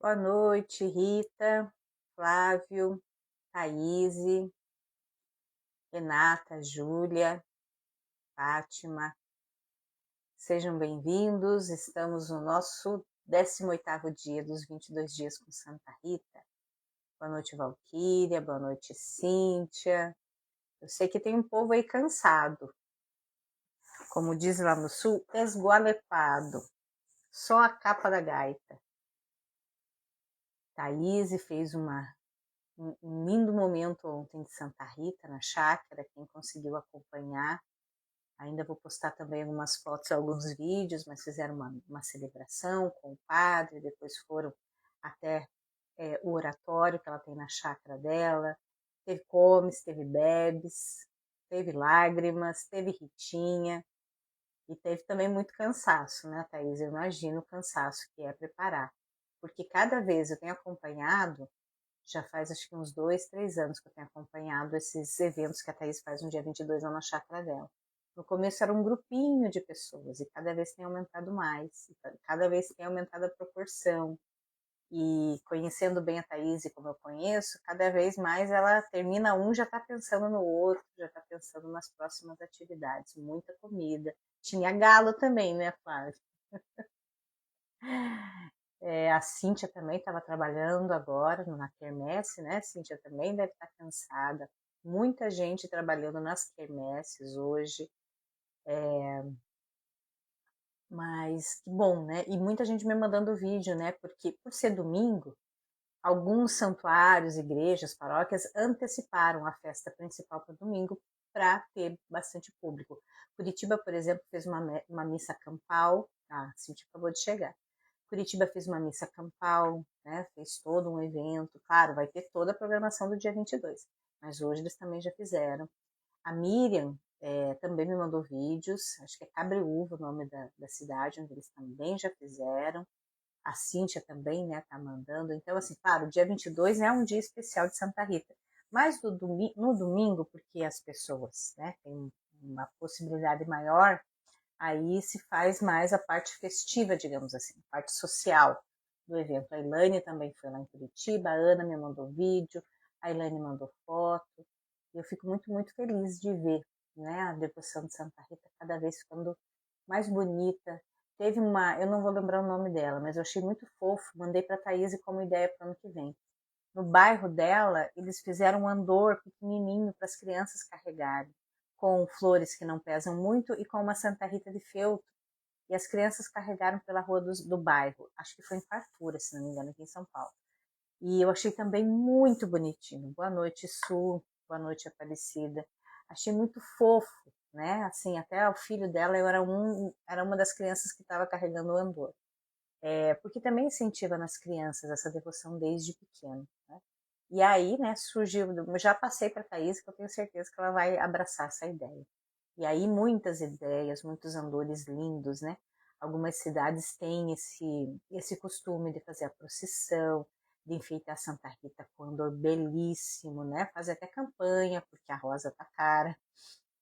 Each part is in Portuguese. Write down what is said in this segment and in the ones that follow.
Boa noite, Rita, Flávio, Thaís, Renata, Júlia, Fátima. Sejam bem-vindos. Estamos no nosso 18º dia dos 22 dias com Santa Rita. Boa noite, Valquíria. Boa noite, Cíntia. Eu sei que tem um povo aí cansado. Como diz lá no sul, esgualepado. Só a capa da gaita. Thaís fez um lindo momento ontem de Santa Rita, na chácara, quem conseguiu acompanhar. Ainda vou postar também algumas fotos, alguns vídeos, mas fizeram uma celebração com o padre, depois foram até o oratório que ela tem na chácara dela. Teve comes, teve bebes, teve lágrimas, teve ritinha e teve também muito cansaço, né, Thaís? Eu imagino o cansaço que é preparar, porque cada vez eu tenho acompanhado. Já faz acho que uns 2, 3 anos que eu tenho acompanhado esses eventos que a Thaís faz no dia 22 lá na chácara dela. No começo era um grupinho de pessoas e cada vez tem aumentado mais, cada vez tem aumentado a proporção. E conhecendo bem a Thaís como eu conheço, cada vez mais ela termina um, já está pensando no outro, já está pensando nas próximas atividades. Muita comida. Tinha galo também, né, Flávia? A Cíntia também estava trabalhando agora na quermesse, né? Cíntia também deve estar cansada. Muita gente trabalhando nas quermesses hoje. Mas que bom, né? E muita gente me mandando vídeo, né? Porque por ser domingo, alguns santuários, igrejas, paróquias anteciparam a festa principal para domingo para ter bastante público. Curitiba, por exemplo, fez uma missa campal. A Cíntia acabou de chegar. Curitiba fez uma missa campal, né? Fez todo um evento. Claro, vai ter toda a programação do dia 22, mas hoje eles também já fizeram. A Miriam também me mandou vídeos, acho que é Cabreúva o nome da cidade, onde eles também já fizeram. A Cíntia também, né, tá mandando. Então, assim, claro, o dia 22 é um dia especial de Santa Rita. Mas no domingo, porque as pessoas, né, têm uma possibilidade maior, aí se faz mais a parte festiva, digamos assim, a parte social do evento. A Elaine também foi lá em Curitiba, a Ana me mandou vídeo, a Elaine mandou foto. E eu fico muito, muito feliz de ver, né, a devoção de Santa Rita cada vez ficando mais bonita. Teve eu não vou lembrar o nome dela, mas eu achei muito fofo, mandei para a Thaís como ideia para o ano que vem. No bairro dela, eles fizeram um andor pequenininho para as crianças carregarem, com flores que não pesam muito e com uma Santa Rita de feltro. E as crianças carregaram pela rua do bairro. Acho que foi em Fartura, se não me engano, aqui em São Paulo. E eu achei também muito bonitinho. Boa noite, Su. Boa noite, Aparecida. Achei muito fofo, né? Assim, até o filho dela era uma das crianças que estava carregando o andor. Porque também incentiva nas crianças essa devoção desde pequeno, né? E aí, né, surgiu, já passei para a Thaís, que eu tenho certeza que ela vai abraçar essa ideia. E aí muitas ideias, muitos andores lindos, né? Algumas cidades têm esse costume de fazer a procissão, de enfeitar Santa Rita com andor belíssimo, né? Fazer até campanha, porque a rosa tá cara.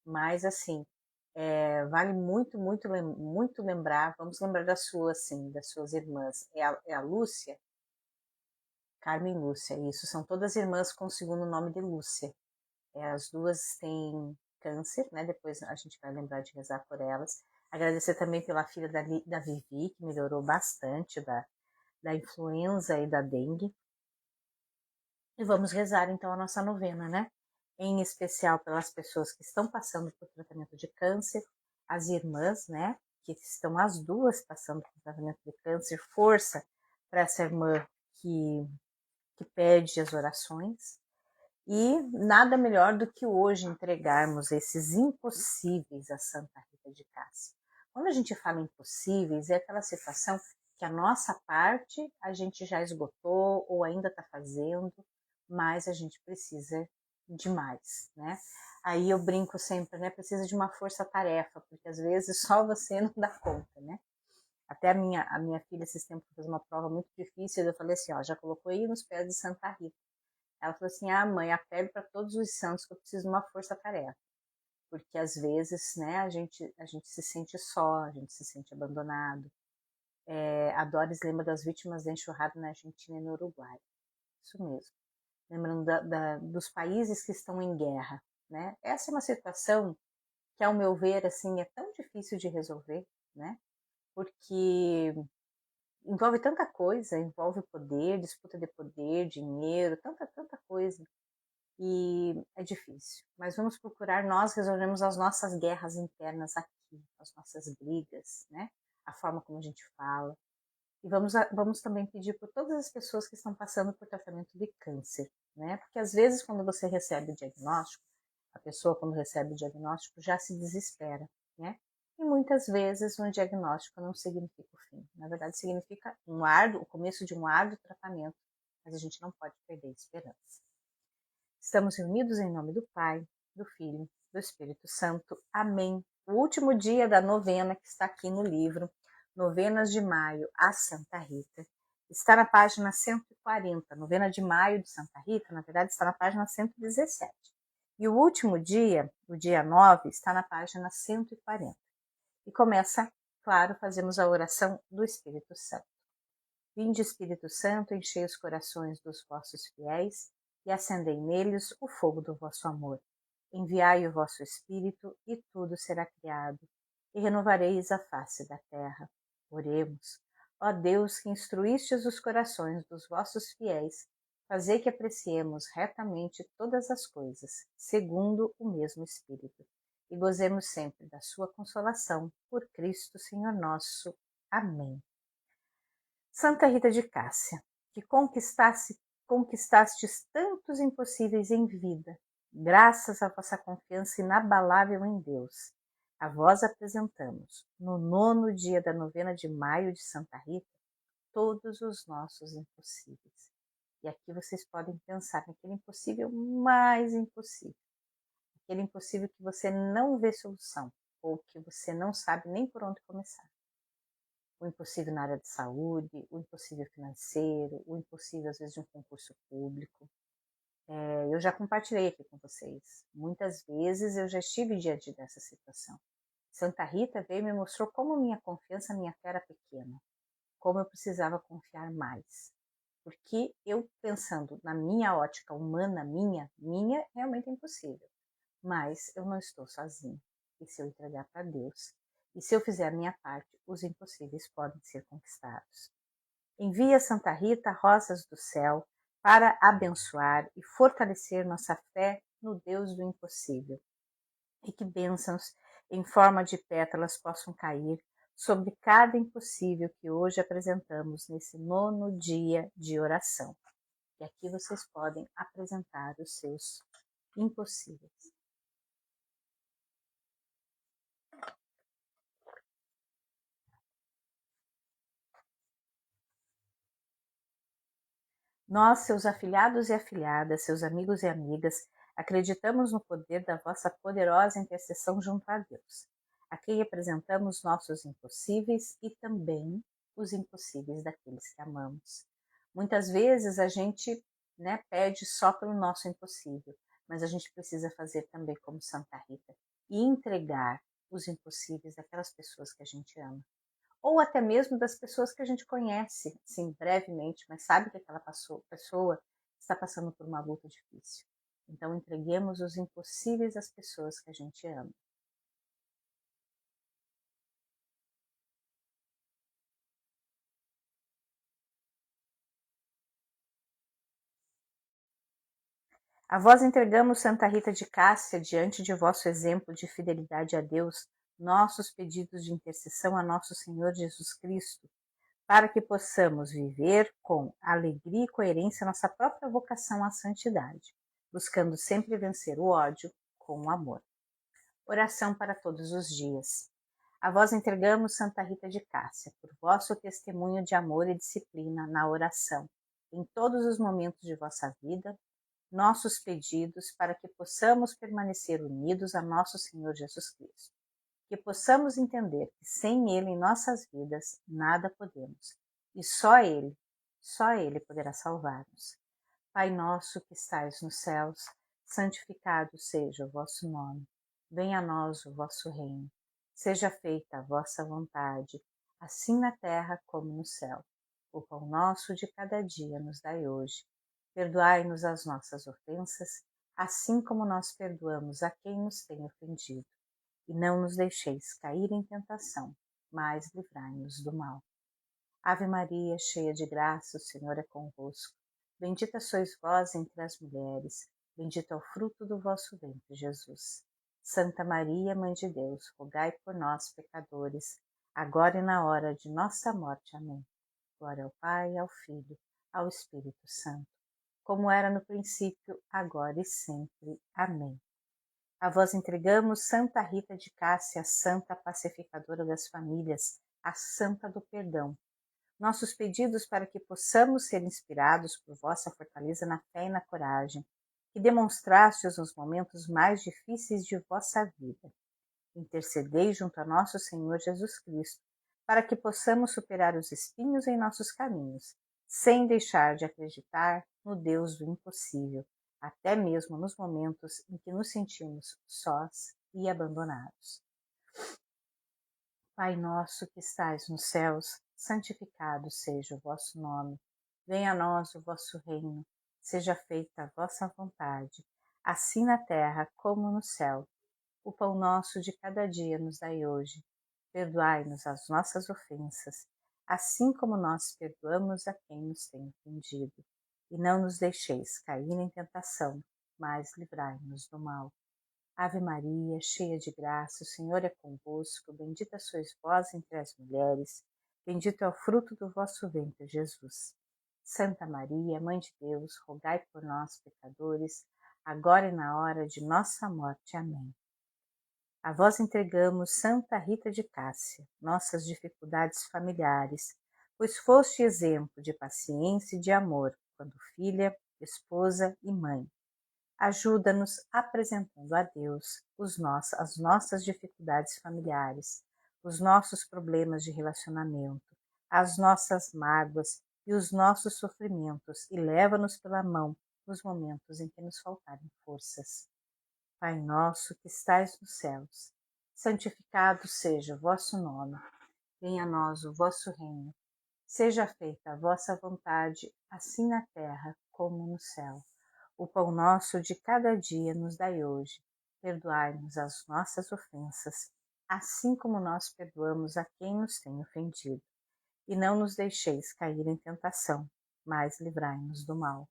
Mas, assim, vale muito, muito, muito lembrar, vamos lembrar da sua, assim, das suas irmãs. É a Lúcia? Carmen Lúcia, isso. São todas irmãs com o segundo nome de Lúcia. As duas têm câncer, né? Depois a gente vai lembrar de rezar por elas. Agradecer também pela filha da Vivi, que melhorou bastante da influenza e da dengue. E vamos rezar então a nossa novena, né? Em especial pelas pessoas que estão passando por tratamento de câncer, as irmãs, né? Que estão as duas passando por tratamento de câncer. Força para essa irmã que pede as orações. E nada melhor do que hoje entregarmos esses impossíveis a Santa Rita de Cássia. Quando a gente fala impossíveis, é aquela situação que a nossa parte a gente já esgotou ou ainda está fazendo, mas a gente precisa de mais, né? Aí eu brinco sempre, né? Precisa de uma força-tarefa, porque às vezes só você não dá conta, né? Até a minha filha esses tempos fez uma prova muito difícil, eu falei assim, ó, já colocou aí nos pés de Santa Rita. Ela falou assim, mãe, apelo para todos os santos que eu preciso de uma força-tarefa. Porque às vezes, né, a gente se sente só, a gente se sente abandonado. a Doris lembra das vítimas da enxurrada na Argentina e no Uruguai. Isso mesmo. Lembrando dos países que estão em guerra, né? Essa é uma situação que, ao meu ver, assim, é tão difícil de resolver, né? Porque envolve tanta coisa, envolve poder, disputa de poder, dinheiro, tanta coisa. E é difícil. Mas vamos procurar nós resolvermos as nossas guerras internas aqui, as nossas brigas, né? A forma como a gente fala. E vamos também pedir por todas as pessoas que estão passando por tratamento de câncer, né? Porque às vezes quando você recebe o diagnóstico, a pessoa quando recebe o diagnóstico já se desespera, né? E muitas vezes um diagnóstico não significa o fim. Na verdade, significa o começo de um árduo tratamento, mas a gente não pode perder a esperança. Estamos reunidos em nome do Pai, do Filho, do Espírito Santo. Amém. O último dia da novena que está aqui no livro, Novenas de Maio a Santa Rita, está na página 140. Novena de Maio de Santa Rita, na verdade, está na página 117. E o último dia, o dia 9, está na página 140. E começa, claro, fazemos a oração do Espírito Santo. Vinde, Espírito Santo, enchei os corações dos vossos fiéis e acendei neles o fogo do vosso amor. Enviai o vosso Espírito e tudo será criado, e renovareis a face da terra. Oremos. Ó Deus, que instruístes os corações dos vossos fiéis, fazei que apreciemos retamente todas as coisas, segundo o mesmo Espírito, e gozemos sempre da sua consolação, por Cristo Senhor nosso. Amém. Santa Rita de Cássia, que conquistastes tantos impossíveis em vida, graças à vossa confiança inabalável em Deus. A vós apresentamos, no 9º dia da novena de Maio de Santa Rita, todos os nossos impossíveis. E aqui vocês podem pensar naquele impossível mais impossível. Aquele impossível que você não vê solução, ou que você não sabe nem por onde começar. O impossível na área de saúde, o impossível financeiro, o impossível às vezes de um concurso público. Eu já compartilhei aqui com vocês. Muitas vezes eu já estive diante dessa situação. Santa Rita veio e me mostrou como minha confiança, minha fé era pequena. Como eu precisava confiar mais. Porque eu pensando na minha ótica humana, minha realmente é impossível. Mas eu não estou sozinha. E se eu entregar para Deus, e se eu fizer a minha parte, os impossíveis podem ser conquistados. Envia Santa Rita rosas do céu para abençoar e fortalecer nossa fé no Deus do impossível. E que bênçãos em forma de pétalas possam cair sobre cada impossível que hoje apresentamos nesse 9º dia de oração. E aqui vocês podem apresentar os seus impossíveis. Nós, seus afilhados e afilhadas, seus amigos e amigas, acreditamos no poder da vossa poderosa intercessão junto a Deus. Aqui representamos nossos impossíveis e também os impossíveis daqueles que amamos. Muitas vezes a gente pede só pelo nosso impossível, mas a gente precisa fazer também como Santa Rita e entregar os impossíveis daquelas pessoas que a gente ama. Ou até mesmo das pessoas que a gente conhece, sim, brevemente, mas sabe que aquela pessoa está passando por uma luta difícil. Então, entreguemos os impossíveis às pessoas que a gente ama. A vós entregamos, Santa Rita de Cássia, diante de vosso exemplo de fidelidade a Deus, nossos pedidos de intercessão a nosso Senhor Jesus Cristo, para que possamos viver com alegria e coerência nossa própria vocação à santidade, buscando sempre vencer o ódio com o amor. Oração para todos os dias. A vós entregamos, Santa Rita de Cássia, por vosso testemunho de amor e disciplina na oração, em todos os momentos de vossa vida, nossos pedidos para que possamos permanecer unidos a nosso Senhor Jesus Cristo. Que possamos entender que sem Ele em nossas vidas nada podemos, e só Ele poderá salvar-nos. Pai nosso que estais nos céus, santificado seja o vosso nome. Venha a nós o vosso reino. Seja feita a vossa vontade, assim na terra como no céu. O pão nosso de cada dia nos dai hoje. Perdoai-nos as nossas ofensas, assim como nós perdoamos a quem nos tem ofendido. E não nos deixeis cair em tentação, mas livrai-nos do mal. Ave Maria, cheia de graça, o Senhor é convosco. Bendita sois vós entre as mulheres, bendito é o fruto do vosso ventre, Jesus. Santa Maria, Mãe de Deus, rogai por nós, pecadores, agora e na hora de nossa morte. Amém. Glória ao Pai, ao Filho, ao Espírito Santo, como era no princípio, agora e sempre. Amém. A vós entregamos Santa Rita de Cássia, Santa Pacificadora das Famílias, a Santa do Perdão, nossos pedidos para que possamos ser inspirados por vossa fortaleza na fé e na coragem, que demonstrastes nos momentos mais difíceis de vossa vida. Intercedei junto a nosso Senhor Jesus Cristo, para que possamos superar os espinhos em nossos caminhos, sem deixar de acreditar no Deus do impossível, até mesmo nos momentos em que nos sentimos sós e abandonados. Pai nosso que estais nos céus, santificado seja o vosso nome. Venha a nós o vosso reino. Seja feita a vossa vontade, assim na terra como no céu. O pão nosso de cada dia nos dai hoje. Perdoai-nos as nossas ofensas, assim como nós perdoamos a quem nos tem ofendido. E não nos deixeis cair em tentação, mas livrai-nos do mal. Ave Maria, cheia de graça, o Senhor é convosco, bendita sois vós entre as mulheres, bendito é o fruto do vosso ventre, Jesus. Santa Maria, Mãe de Deus, rogai por nós, pecadores, agora e na hora de nossa morte. Amém. A vós entregamos, Santa Rita de Cássia, nossas dificuldades familiares, pois foste exemplo de paciência e de amor, quando filha, esposa e mãe. Ajuda-nos apresentando a Deus as nossas dificuldades familiares, os nossos problemas de relacionamento, as nossas mágoas e os nossos sofrimentos e leva-nos pela mão nos momentos em que nos faltarem forças. Pai nosso que estais nos céus, santificado seja o vosso nome. Venha a nós o vosso reino. Seja feita a vossa vontade, assim na terra como no céu. O pão nosso de cada dia nos dai hoje. Perdoai-nos as nossas ofensas, assim como nós perdoamos a quem nos tem ofendido. E não nos deixeis cair em tentação, mas livrai-nos do mal.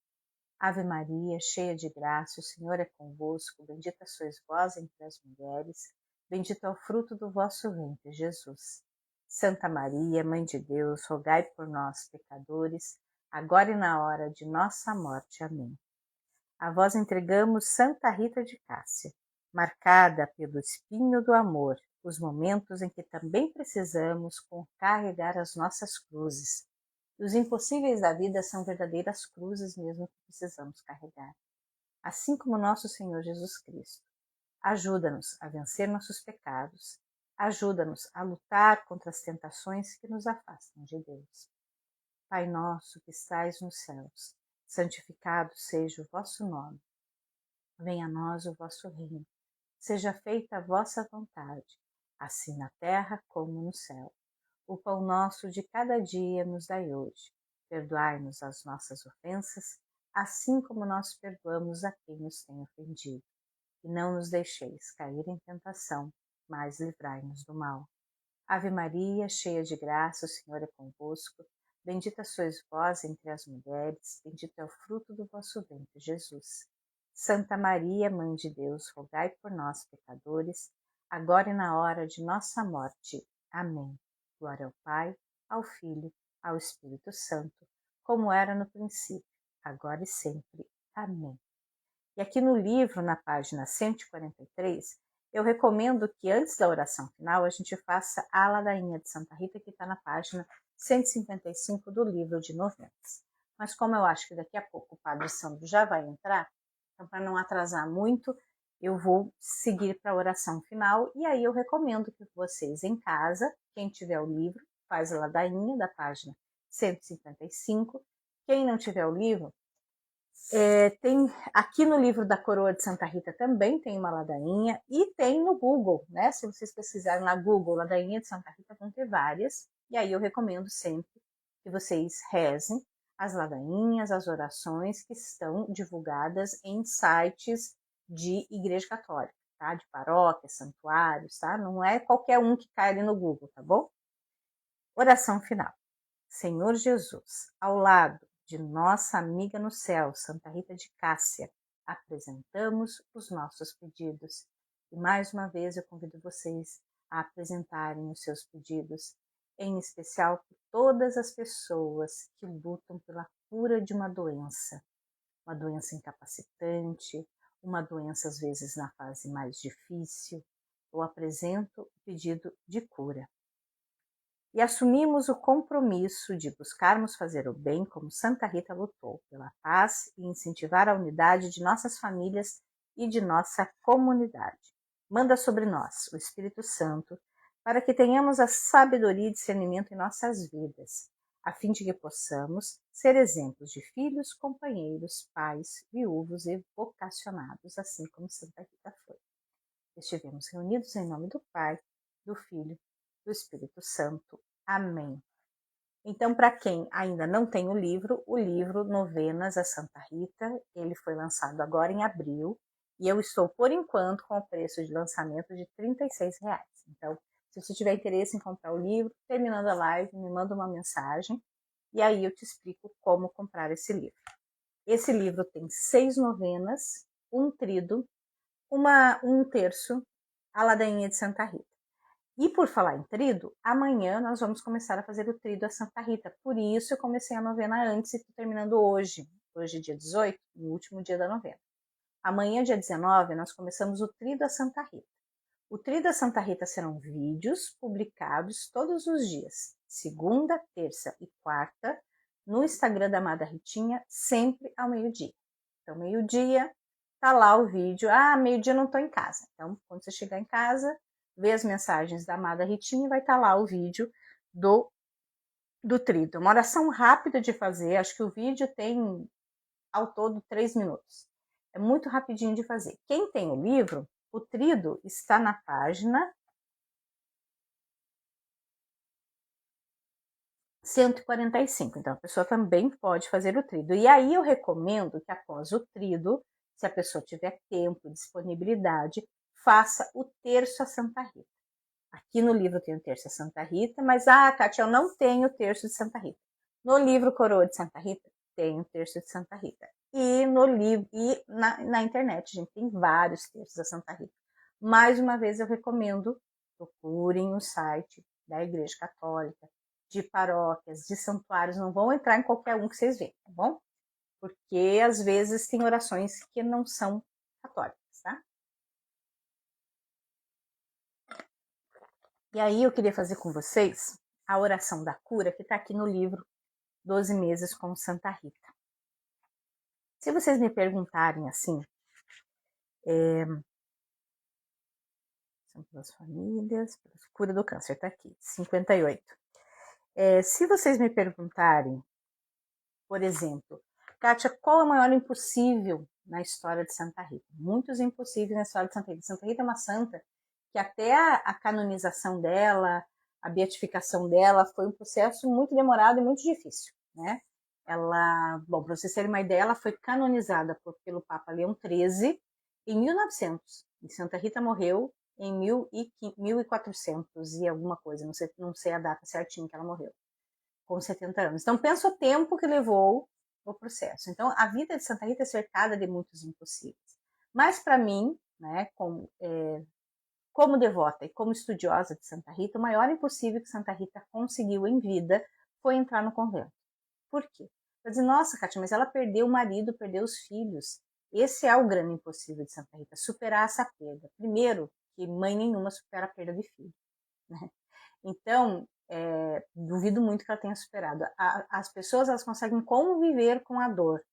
Ave Maria, cheia de graça, o Senhor é convosco. Bendita sois vós entre as mulheres. Bendito é o fruto do vosso ventre, Jesus. Santa Maria, Mãe de Deus, rogai por nós, pecadores, agora e na hora de nossa morte. Amém. A vós entregamos Santa Rita de Cássia, marcada pelo espinho do amor, os momentos em que também precisamos carregar as nossas cruzes. E os impossíveis da vida são verdadeiras cruzes mesmo que precisamos carregar. Assim como nosso Senhor Jesus Cristo. Ajuda-nos a vencer nossos pecados. Ajuda-nos a lutar contra as tentações que nos afastam de Deus. Pai nosso que estais nos céus, santificado seja o vosso nome. Venha a nós o vosso reino. Seja feita a vossa vontade, assim na terra como no céu. O pão nosso de cada dia nos dai hoje. Perdoai-nos as nossas ofensas, assim como nós perdoamos a quem nos tem ofendido. E não nos deixeis cair em tentação, mas livrai-nos do mal. Ave Maria, cheia de graça, o Senhor é convosco. Bendita sois vós entre as mulheres, bendito é o fruto do vosso ventre, Jesus. Santa Maria, Mãe de Deus, rogai por nós, pecadores, agora e na hora de nossa morte. Amém. Glória ao Pai, ao Filho, ao Espírito Santo, como era no princípio, agora e sempre. Amém. E aqui no livro, na página 143, eu recomendo que antes da oração final a gente faça a ladainha de Santa Rita, que está na página 155 do livro de novenas. Mas como eu acho que daqui a pouco o Padre Sandro já vai entrar, então para não atrasar muito, eu vou seguir para a oração final e aí eu recomendo que vocês em casa, quem tiver o livro, faz a ladainha da página 155. Quem não tiver o livro, tem aqui no livro da Coroa de Santa Rita também tem uma ladainha e tem no Google, né? Se vocês pesquisarem na Google ladainha de Santa Rita, vão ter várias. E aí eu recomendo sempre que vocês rezem as ladainhas, as orações que estão divulgadas em sites de Igreja Católica, tá? De paróquias, santuários, tá? Não é qualquer um que cai ali no Google, tá bom? Oração final. Senhor Jesus, ao lado de nossa amiga no céu, Santa Rita de Cássia, apresentamos os nossos pedidos. E mais uma vez eu convido vocês a apresentarem os seus pedidos, em especial por todas as pessoas que lutam pela cura de uma doença incapacitante, uma doença às vezes na fase mais difícil. Eu apresento o pedido de cura. E assumimos o compromisso de buscarmos fazer o bem como Santa Rita lutou, pela paz e incentivar a unidade de nossas famílias e de nossa comunidade. Manda sobre nós o Espírito Santo para que tenhamos a sabedoria e discernimento em nossas vidas, a fim de que possamos ser exemplos de filhos, companheiros, pais, viúvos e vocacionados, assim como Santa Rita foi. Estivemos reunidos em nome do Pai, do Filho, do Espírito Santo. Amém. Então, para quem ainda não tem o livro Novenas a Santa Rita, ele foi lançado agora em abril e eu estou, por enquanto, com o preço de lançamento de R$ 36,00. Então, se você tiver interesse em comprar o livro, terminando a live, me manda uma mensagem e aí eu te explico como comprar esse livro. Esse livro tem 6 novenas, um trido, um terço, a ladainha de Santa Rita. E por falar em trido, amanhã nós vamos começar a fazer o trido a Santa Rita. Por isso eu comecei a novena antes e estou terminando hoje. Hoje é dia 18, o último dia da novena. Amanhã, dia 19, nós começamos o trido a Santa Rita. O trido a Santa Rita serão vídeos publicados todos os dias, segunda, terça e quarta, no Instagram da Amada Ritinha, sempre ao meio-dia. Então, meio-dia, tá lá o vídeo. Ah, meio-dia não estou em casa. Então, quando você chegar em casa, vê as mensagens da Amada Ritinha e vai estar lá o vídeo do trido. Uma oração rápida de fazer, acho que o vídeo tem ao todo 3 minutos. É muito rapidinho de fazer. Quem tem o livro, o trido está na página 145. Então, a pessoa também pode fazer o trido. E aí eu recomendo que após o trido, se a pessoa tiver tempo e disponibilidade, faça o terço a Santa Rita. Aqui no livro tem o terço a Santa Rita, mas, Kátia, eu não tenho o terço de Santa Rita. No livro Coroa de Santa Rita, tem o terço de Santa Rita. E no livro, e na internet, gente, tem vários terços da Santa Rita. Mais uma vez, eu recomendo, procurem o site da Igreja Católica, de paróquias, de santuários, não vão entrar em qualquer um que vocês veem, tá bom? Porque, às vezes, tem orações que não são católicas, tá? E aí eu queria fazer com vocês a oração da cura que está aqui no livro 12 Meses com Santa Rita. Se vocês me perguntarem assim, são pelas famílias, cura do câncer, tá aqui, 58. Se vocês me perguntarem, por exemplo, Kátia, qual é o maior impossível na história de Santa Rita? Muitos impossíveis na história de Santa Rita. Santa Rita é uma santa que até a canonização dela, a beatificação dela, foi um processo muito demorado e muito difícil, né? Ela, bom, para vocês terem uma ideia, ela foi canonizada pelo Papa Leão XIII em 1900. E Santa Rita morreu em 1400 e alguma coisa, não sei a data certinha que ela morreu, com 70 anos. Então, pensa o tempo que levou o processo. Então, a vida de Santa Rita é cercada de muitos impossíveis. Mas, para mim, né, como devota e como estudiosa de Santa Rita, o maior impossível que Santa Rita conseguiu em vida foi entrar no convento. Por quê? Para dizer, nossa, Kátia, mas ela perdeu o marido, perdeu os filhos. Esse é o grande impossível de Santa Rita, superar essa perda. Primeiro, que mãe nenhuma supera a perda de filho, né? Então, duvido muito que ela tenha superado. As pessoas, elas conseguem conviver com a dor,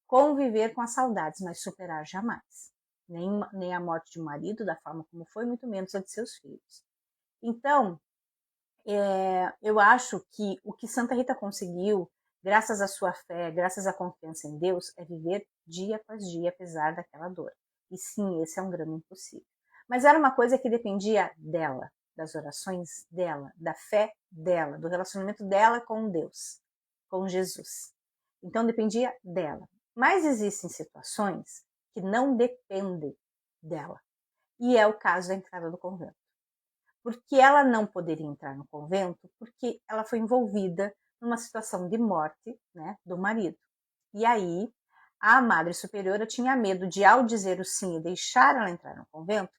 conviver com as saudades, mas superar jamais. Nem a morte de um marido, da forma como foi, muito menos a de seus filhos. Então, eu acho que o que Santa Rita conseguiu, graças à sua fé, graças à confiança em Deus, é viver dia após dia, apesar daquela dor. E sim, esse é um grande impossível. Mas era uma coisa que dependia dela, das orações dela, da fé dela, do relacionamento dela com Deus, com Jesus. Então dependia dela. Mas existem situações que não dependem dela. E é o caso da entrada do convento. Porque ela não poderia entrar no convento porque ela foi envolvida numa situação de morte, né, do marido. E aí a Madre Superiora tinha medo de, ao dizer o sim e deixar ela entrar no convento,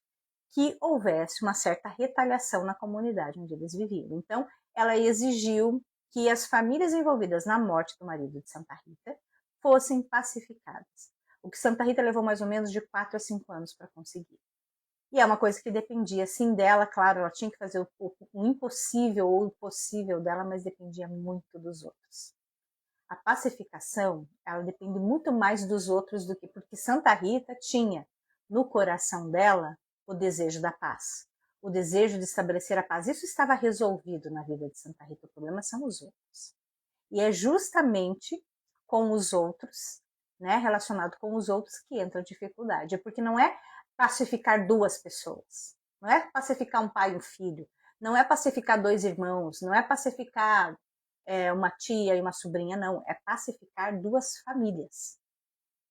que houvesse uma certa retaliação na comunidade onde eles viviam. Então, ela exigiu que as famílias envolvidas na morte do marido de Santa Rita fossem pacificadas. O que Santa Rita levou mais ou menos de 4 a 5 anos para conseguir. E é uma coisa que dependia, sim, dela, claro, ela tinha que fazer o impossível ou o possível dela, mas dependia muito dos outros. A pacificação, ela depende muito mais dos outros do que... Porque Santa Rita tinha no coração dela o desejo da paz, o desejo de estabelecer a paz. Isso estava resolvido na vida de Santa Rita, o problema são os outros. E é justamente com os outros, né, relacionado com os outros, que entra a dificuldade. É porque não é pacificar duas pessoas, não é pacificar um pai e um filho, não é pacificar dois irmãos, não é pacificar uma tia e uma sobrinha, não, é pacificar duas famílias,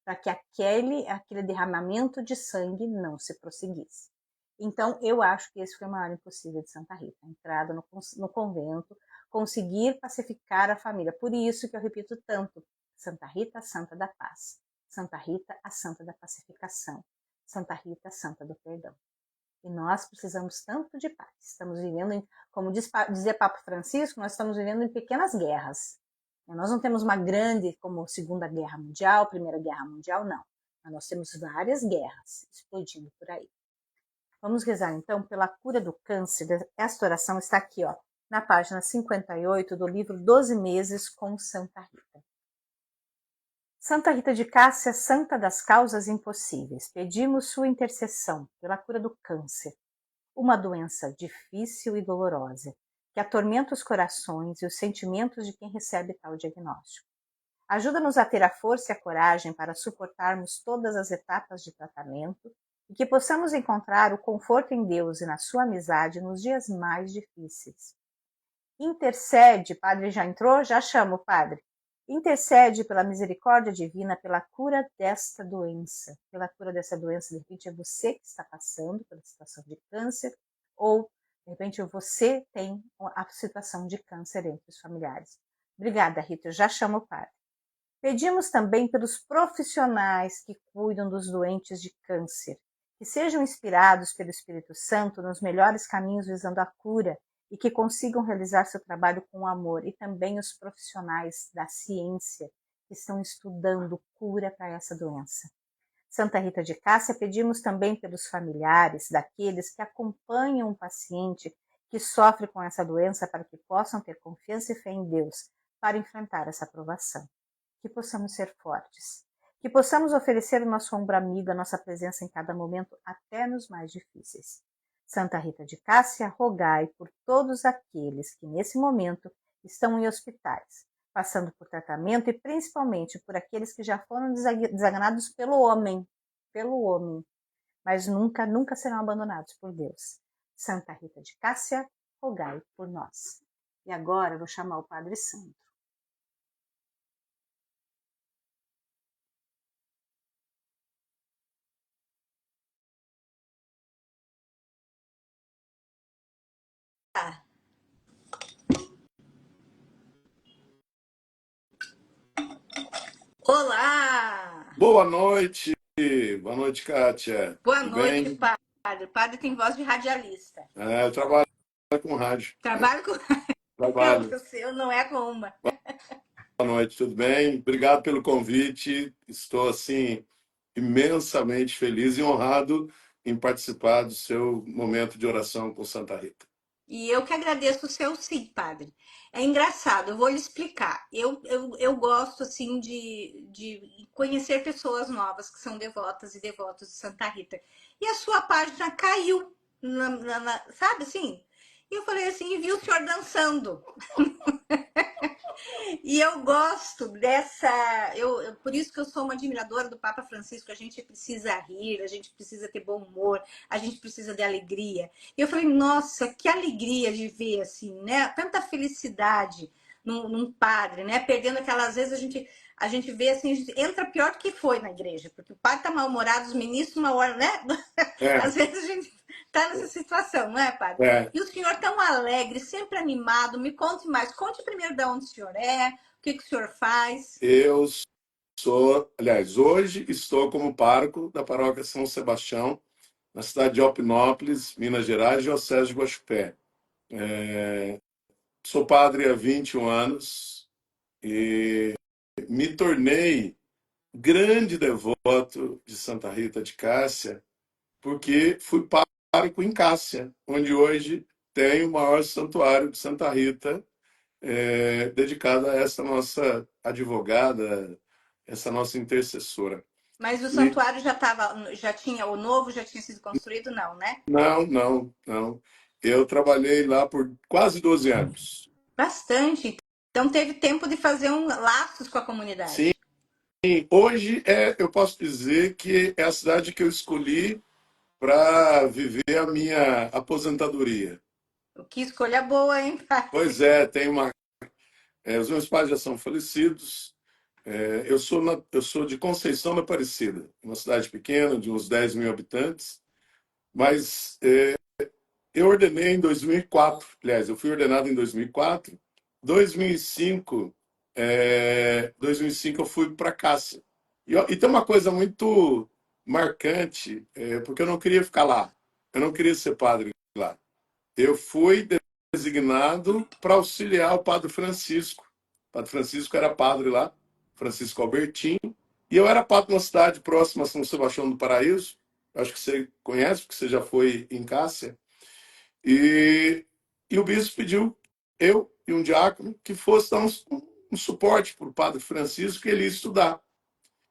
para que aquele derramamento de sangue não se prosseguisse. Então, eu acho que esse foi o maior impossível de Santa Rita, a entrada no convento, conseguir pacificar a família. Por isso que eu repito tanto, Santa Rita, a santa da paz. Santa Rita, a santa da pacificação. Santa Rita, a santa do perdão. E nós precisamos tanto de paz. Estamos vivendo, como dizia Papa Francisco, nós estamos vivendo em pequenas guerras. Nós não temos uma grande, como Segunda Guerra Mundial, Primeira Guerra Mundial, não. Mas nós temos várias guerras explodindo por aí. Vamos rezar, então, pela cura do câncer. Esta oração está aqui, ó, na página 58 do livro 12 Meses com Santa Rita. Santa Rita de Cássia, santa das causas impossíveis, pedimos sua intercessão pela cura do câncer, uma doença difícil e dolorosa, que atormenta os corações e os sentimentos de quem recebe tal diagnóstico. Ajuda-nos a ter a força e a coragem para suportarmos todas as etapas de tratamento e que possamos encontrar o conforto em Deus e na sua amizade nos dias mais difíceis. Intercede, padre já entrou? Já chamo, padre. Intercede pela misericórdia divina, pela cura desta doença. Pela cura dessa doença, de repente é você que está passando pela situação de câncer, ou de repente você tem a situação de câncer entre os familiares. Obrigada, Rita, eu já chamo o padre. Pedimos também pelos profissionais que cuidam dos doentes de câncer, que sejam inspirados pelo Espírito Santo nos melhores caminhos visando a cura e que consigam realizar seu trabalho com amor, e também os profissionais da ciência que estão estudando cura para essa doença. Santa Rita de Cássia, pedimos também pelos familiares daqueles que acompanham um paciente que sofre com essa doença para que possam ter confiança e fé em Deus para enfrentar essa provação. Que possamos ser fortes, que possamos oferecer o nosso ombro amigo, a nossa presença em cada momento, até nos mais difíceis. Santa Rita de Cássia, rogai por todos aqueles que nesse momento estão em hospitais, passando por tratamento, e principalmente por aqueles que já foram desanganados pelo homem, mas nunca serão abandonados por Deus. Santa Rita de Cássia, rogai por nós. E agora eu vou chamar o Padre Sandro. Olá! Boa noite, Kátia. Boa Tudo noite, bem? padre. O padre tem voz de radialista. Eu trabalho com rádio. Trabalho com... Trabalho. O seu não é com uma. Boa noite, tudo bem? Obrigado pelo convite. Estou, assim, imensamente feliz e honrado em participar do seu momento de oração com Santa Rita. E eu que agradeço o seu sim, padre. É engraçado, eu vou lhe explicar. Eu gosto, assim, de conhecer pessoas novas que são devotas e devotos de Santa Rita. E a sua página caiu, sabe assim? E eu falei assim, e vi o senhor dançando. E eu gosto dessa. Por isso que eu sou uma admiradora do Papa Francisco. A gente precisa rir, a gente precisa ter bom humor, a gente precisa de alegria. E eu falei, nossa, que alegria de ver, assim, né? Tanta felicidade num padre, né? Perdendo aquelas às vezes a gente vê assim, a gente entra pior do que foi na igreja, porque o padre tá mal-humorado, os ministros uma hora, né? É, Às vezes a gente tá nessa situação, não é, padre? é. E o senhor tão alegre, sempre animado. Me conte mais. Conte primeiro de onde o senhor é, o que, que o senhor faz. Eu sou, aliás, hoje estou como pároco da paróquia São Sebastião, na cidade de Alpinópolis, Minas Gerais, Diocese de Guaxupé. Sou padre há 21 anos e me tornei grande devoto de Santa Rita de Cássia, porque fui pároco em Cássia, onde hoje tem o maior santuário de Santa Rita, dedicado a essa nossa advogada, essa nossa intercessora. Mas o E santuário já tinha, o novo já tinha sido construído, não, né? não, não, não. Eu trabalhei lá por quase 12 anos. Bastante. Então teve tempo de fazer laços com a Sim, comunidade. hoje eu posso dizer que é a cidade que eu escolhi para viver a minha aposentadoria. Que escolha boa, hein, Pois padre? é, os meus pais já são falecidos. Eu sou de Conceição da Aparecida, uma cidade pequena, de uns 10 mil habitantes, mas eu ordenei em 2004. Aliás, eu fui ordenado em 2004. 2005, 2005 eu fui para Cássia. E tem uma coisa muito marcante, porque eu não queria ficar lá. Eu não queria ser padre lá. Eu fui designado para auxiliar o Padre Francisco. O Padre Francisco era padre lá, Francisco Albertin, e eu era padre numa cidade próxima a São Sebastião do Paraíso. Acho que você conhece, porque você já foi em Cássia. E, e o bispo pediu, eu e um diácono, que fosse dar um suporte para o Padre Francisco, que ele ia estudar.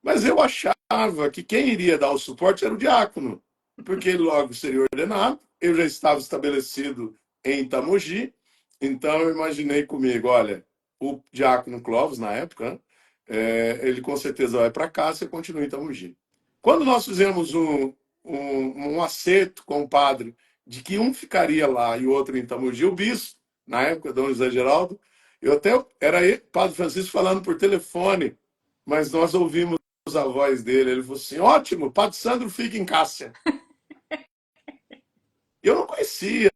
Mas eu achava que quem iria dar o suporte era o diácono, porque ele logo seria ordenado. Eu já estava estabelecido em Itamogi, então eu imaginei comigo, olha, o diácono Clóvis, na época, né, ele com certeza vai para cá, você continua em Itamogi. Quando nós fizemos um acerto com o padre de que um ficaria lá e o outro em Itamogi, o bispo, na época, Dom José Geraldo, eu até era ele, Padre Francisco falando por telefone, mas nós ouvimos a voz dele. Ele falou assim: ótimo, Padre Sandro fica em Cássia. Eu não conhecia,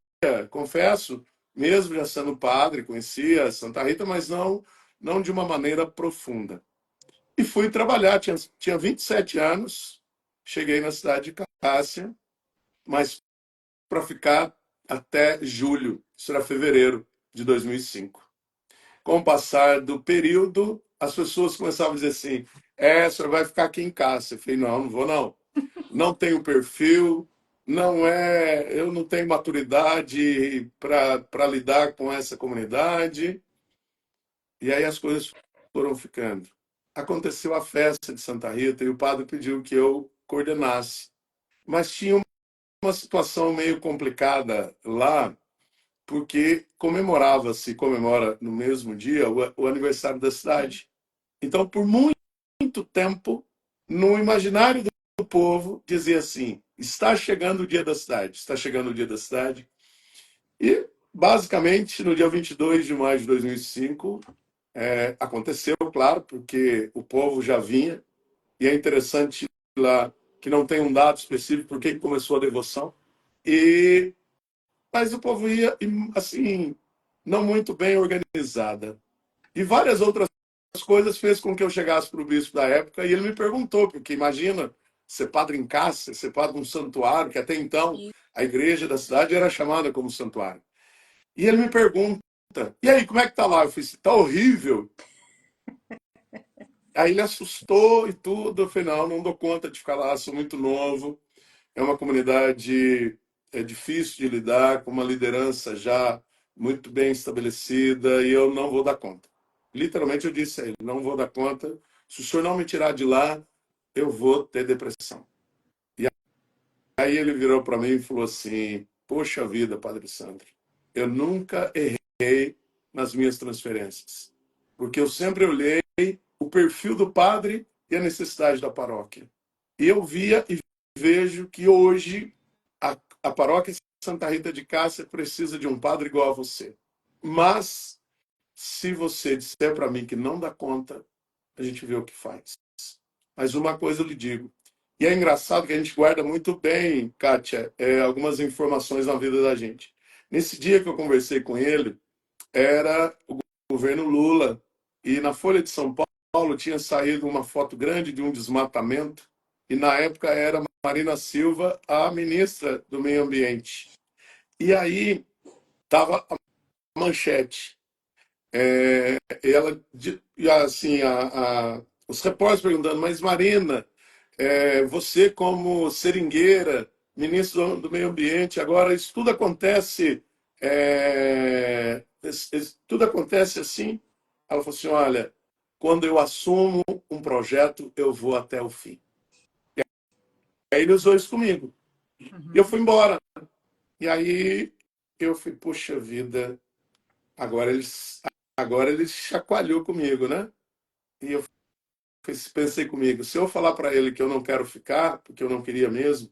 confesso, mesmo já sendo padre, conhecia Santa Rita, mas não de uma maneira profunda. E fui trabalhar, tinha 27 anos, cheguei na cidade de Cássia, mas para ficar até julho, isso era fevereiro de 2005. Com o passar do período, as pessoas começavam a dizer assim: o senhor vai ficar aqui em Cássia. Eu falei: não vou não. Não tenho perfil, eu não tenho maturidade para lidar com essa comunidade. E aí as coisas foram ficando. Aconteceu a festa de Santa Rita e o padre pediu que eu coordenasse. Mas tinha uma situação meio complicada lá, porque comemora no mesmo dia o aniversário da Sim. cidade. Então, por muito tempo, no imaginário do povo, dizia assim: está chegando o dia da cidade, está chegando o dia da cidade. E, basicamente, no dia 22 de maio de 2005, aconteceu, claro, porque o povo já vinha, e é interessante lá que não tem um dado específico por que começou a devoção, e mas o povo ia, assim, não muito bem organizada. E várias outras coisas fez com que eu chegasse para o bispo da época e ele me perguntou, porque imagina ser padre em Cássia, ser padre num santuário, que até então E a igreja da cidade era chamada como santuário. E ele me pergunta: e aí, como é que tá lá? Eu falei: tá horrível. Aí ele assustou e tudo. Eu falei: não dou conta de ficar lá, sou muito novo. É uma comunidade difícil de lidar, com uma liderança já muito bem estabelecida, e eu não vou dar conta. Literalmente eu disse a ele: não vou dar conta. Se o senhor não me tirar de lá, eu vou ter depressão. E aí ele virou para mim e falou assim: poxa vida, Padre Sandro, eu nunca errei nas minhas transferências. porque eu sempre olhei o perfil do padre e a necessidade da paróquia. E eu via e vejo que hoje a paróquia Santa Rita de Cássia precisa de um padre igual a você. Mas, se você disser para mim que não dá conta, a gente vê o que faz. Mas uma coisa eu lhe digo, e é engraçado que a gente guarda muito bem, Kátia, algumas informações na vida da gente. Nesse dia que eu conversei com ele, era o governo Lula, e na Folha de São Paulo tinha saído uma foto grande de um desmatamento, e na época era Marina Silva, a ministra do Meio Ambiente. E aí estava a manchete. Ela, e assim, os repórteres perguntando, mas Marina, você como seringueira, ministro do Meio Ambiente, agora isso tudo acontece, tudo acontece assim? Ela falou assim, olha, quando eu assumo um projeto, eu vou até o fim. E aí ele usou isso comigo. E eu fui embora. E aí eu fui, puxa vida, agora ele chacoalhou comigo, né? E eu pensei comigo, se eu falar para ele que eu não quero ficar, porque eu não queria mesmo,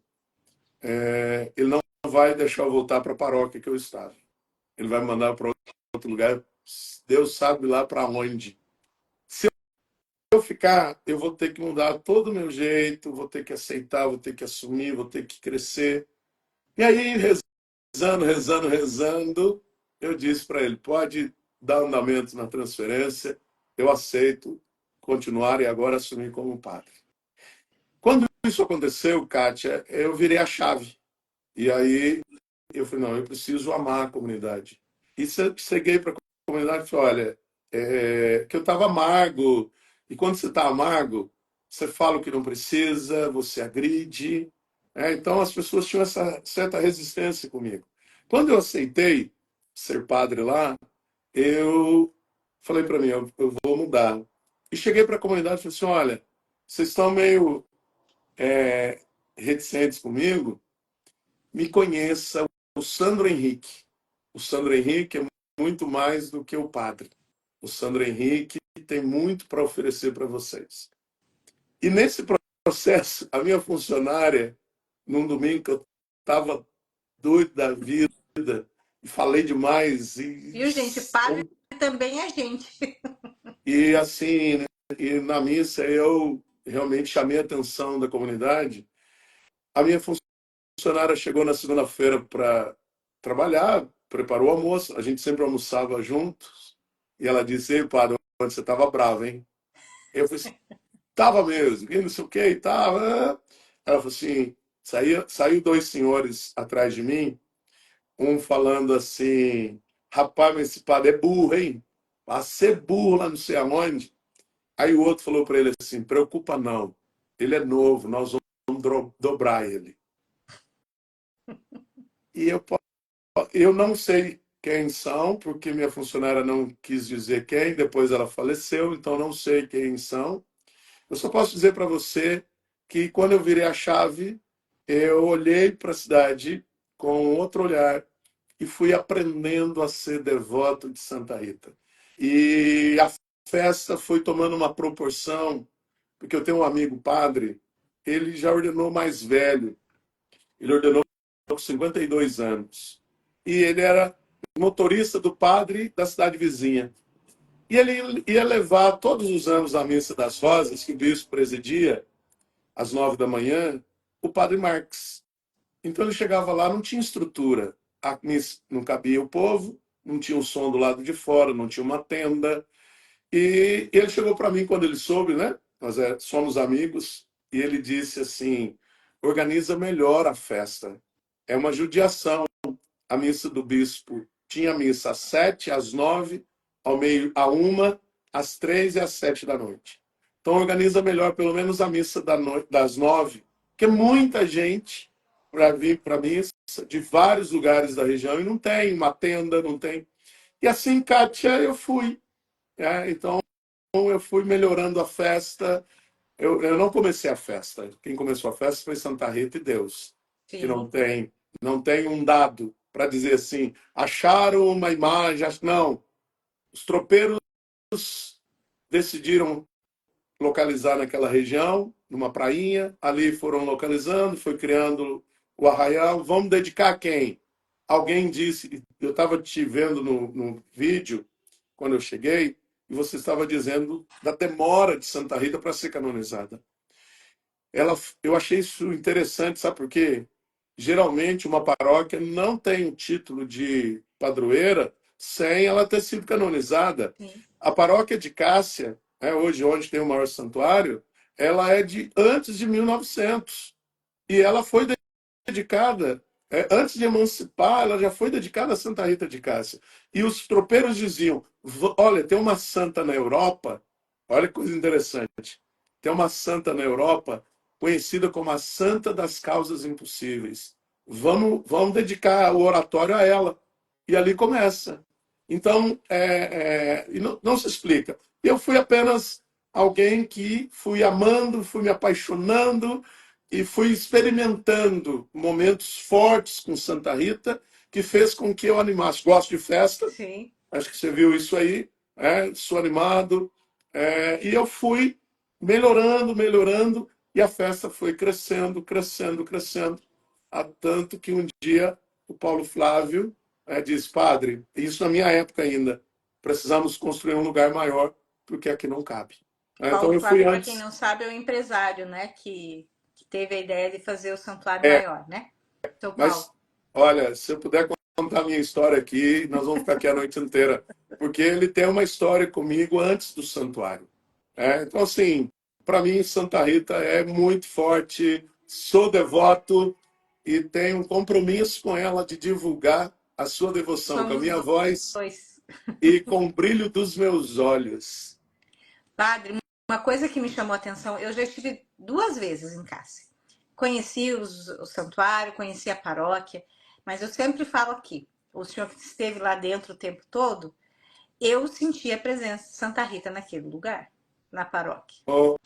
ele não vai deixar eu voltar para a paróquia que eu estava. Ele vai me mandar para outro lugar, Deus sabe lá para onde. Se eu ficar, eu vou ter que mudar todo o meu jeito, vou ter que aceitar, vou ter que assumir, vou ter que crescer. E aí, rezando, eu disse para ele, pode dar andamento na transferência, eu aceito continuar e agora assumir como padre. Quando isso aconteceu, Kátia, eu virei a chave. E aí eu falei, não, eu preciso amar a comunidade. E cheguei para a comunidade e falei, olha, que eu estava amargo. E quando você está amargo, você fala o que não precisa, você agride. Então as pessoas tinham essa certa resistência comigo. Quando eu aceitei ser padre lá, eu falei para mim, eu vou mudar. E cheguei para a comunidade e falei assim, olha, vocês estão meio reticentes comigo, me conheça o Sandro Henrique. O Sandro Henrique é muito mais do que o padre. O Sandro Henrique tem muito para oferecer para vocês. E nesse processo, a minha funcionária, num domingo que eu estava doido da vida, e falei demais. Viu, gente? Padre também é gente. E assim, né? E na missa eu realmente chamei a atenção da comunidade. A minha funcionária chegou na segunda-feira para trabalhar, preparou o almoço, a gente sempre almoçava juntos, e ela disse, ei, padre, você estava bravo, hein? Eu falei assim, tava mesmo, e não sei o que, e tava. Ela falou assim, saiu dois senhores atrás de mim, um falando assim, rapaz, mas esse padre é burro, hein? Vai ser burro lá não sei aonde. Aí o outro falou para ele assim, preocupa não, ele é novo, nós vamos dobrar ele. E eu não sei quem são, porque minha funcionária não quis dizer quem, depois ela faleceu, então não sei quem são. Eu só posso dizer para você que quando eu virei a chave, eu olhei para a cidade com outro olhar e fui aprendendo a ser devoto de Santa Rita. E a festa foi tomando uma proporção, porque eu tenho um amigo padre, ele já ordenou mais velho, ele ordenou com 52 anos. E ele era motorista do padre da cidade vizinha. E ele ia levar todos os anos à Missa das Rosas, que o bispo presidia, às 9 da manhã, o padre Marx. Então ele chegava lá, não tinha estrutura. A missa não cabia o povo, não tinha o som do lado de fora, não tinha uma tenda. E ele chegou para mim quando ele soube, né? Nós somos amigos, e ele disse assim: organiza melhor a festa. É uma judiação. A missa do bispo tinha missa às 7, às 9, ao meio, à 1, às 3 e às 7 da noite. Então organiza melhor pelo menos a missa das 9, porque muita gente para vir para a missa de vários lugares da região e não tem uma tenda, não tem. E assim, Kátia, eu fui. Então eu fui melhorando a festa. Eu não comecei a festa. Quem começou a festa foi Santa Rita e Deus, que Sim. não tem um dado para dizer assim, acharam uma imagem. Não. Os tropeiros decidiram localizar naquela região, numa prainha, ali foram localizando, foi criando o arraial. Vamos dedicar a quem? Alguém disse, eu estava te vendo no vídeo, quando eu cheguei, e você estava dizendo da demora de Santa Rita para ser canonizada. Eu achei isso interessante, sabe por quê? Geralmente uma paróquia não tem o título de padroeira sem ela ter sido canonizada. Sim. A paróquia de Cássia, hoje onde tem o maior santuário, ela é de antes de 1900 e ela foi dedicada, antes de emancipar, ela já foi dedicada a Santa Rita de Cássia. E os tropeiros diziam: olha, tem uma santa na Europa, olha que coisa interessante, tem uma santa na Europa conhecida como a Santa das Causas Impossíveis. Vamos dedicar o oratório a ela. E ali começa. Então, e não se explica. Eu fui apenas alguém que fui amando, fui me apaixonando, e fui experimentando momentos fortes com Santa Rita, que fez com que eu animasse. Gosto de festa, Sim. acho que você viu isso aí, sou animado, e eu fui melhorando, melhorando, e a festa foi crescendo, crescendo, crescendo, a tanto que um dia o Paulo Flávio disse: padre, isso na minha época ainda, precisamos construir um lugar maior, porque aqui não cabe. Então Paulo eu fui Flávio, para quem antes. não sabe, é o empresário, né, que teve a ideia de fazer o santuário maior, né? São Paulo. Mas, olha, se eu puder contar a minha história aqui, nós vamos ficar aqui a noite inteira, porque ele tem uma história comigo antes do santuário. Então, assim, para mim, Santa Rita é muito forte, sou devoto e tenho um compromisso com ela de divulgar a sua devoção com a Somos minha voz dois. e com o brilho dos meus olhos. Padre, uma coisa que me chamou a atenção, eu já estive 2 vezes em Cássia. Conheci o santuário, conheci a paróquia, mas eu sempre falo aqui, o senhor que esteve lá dentro o tempo todo, eu senti a presença de Santa Rita naquele lugar, na paróquia. Oh,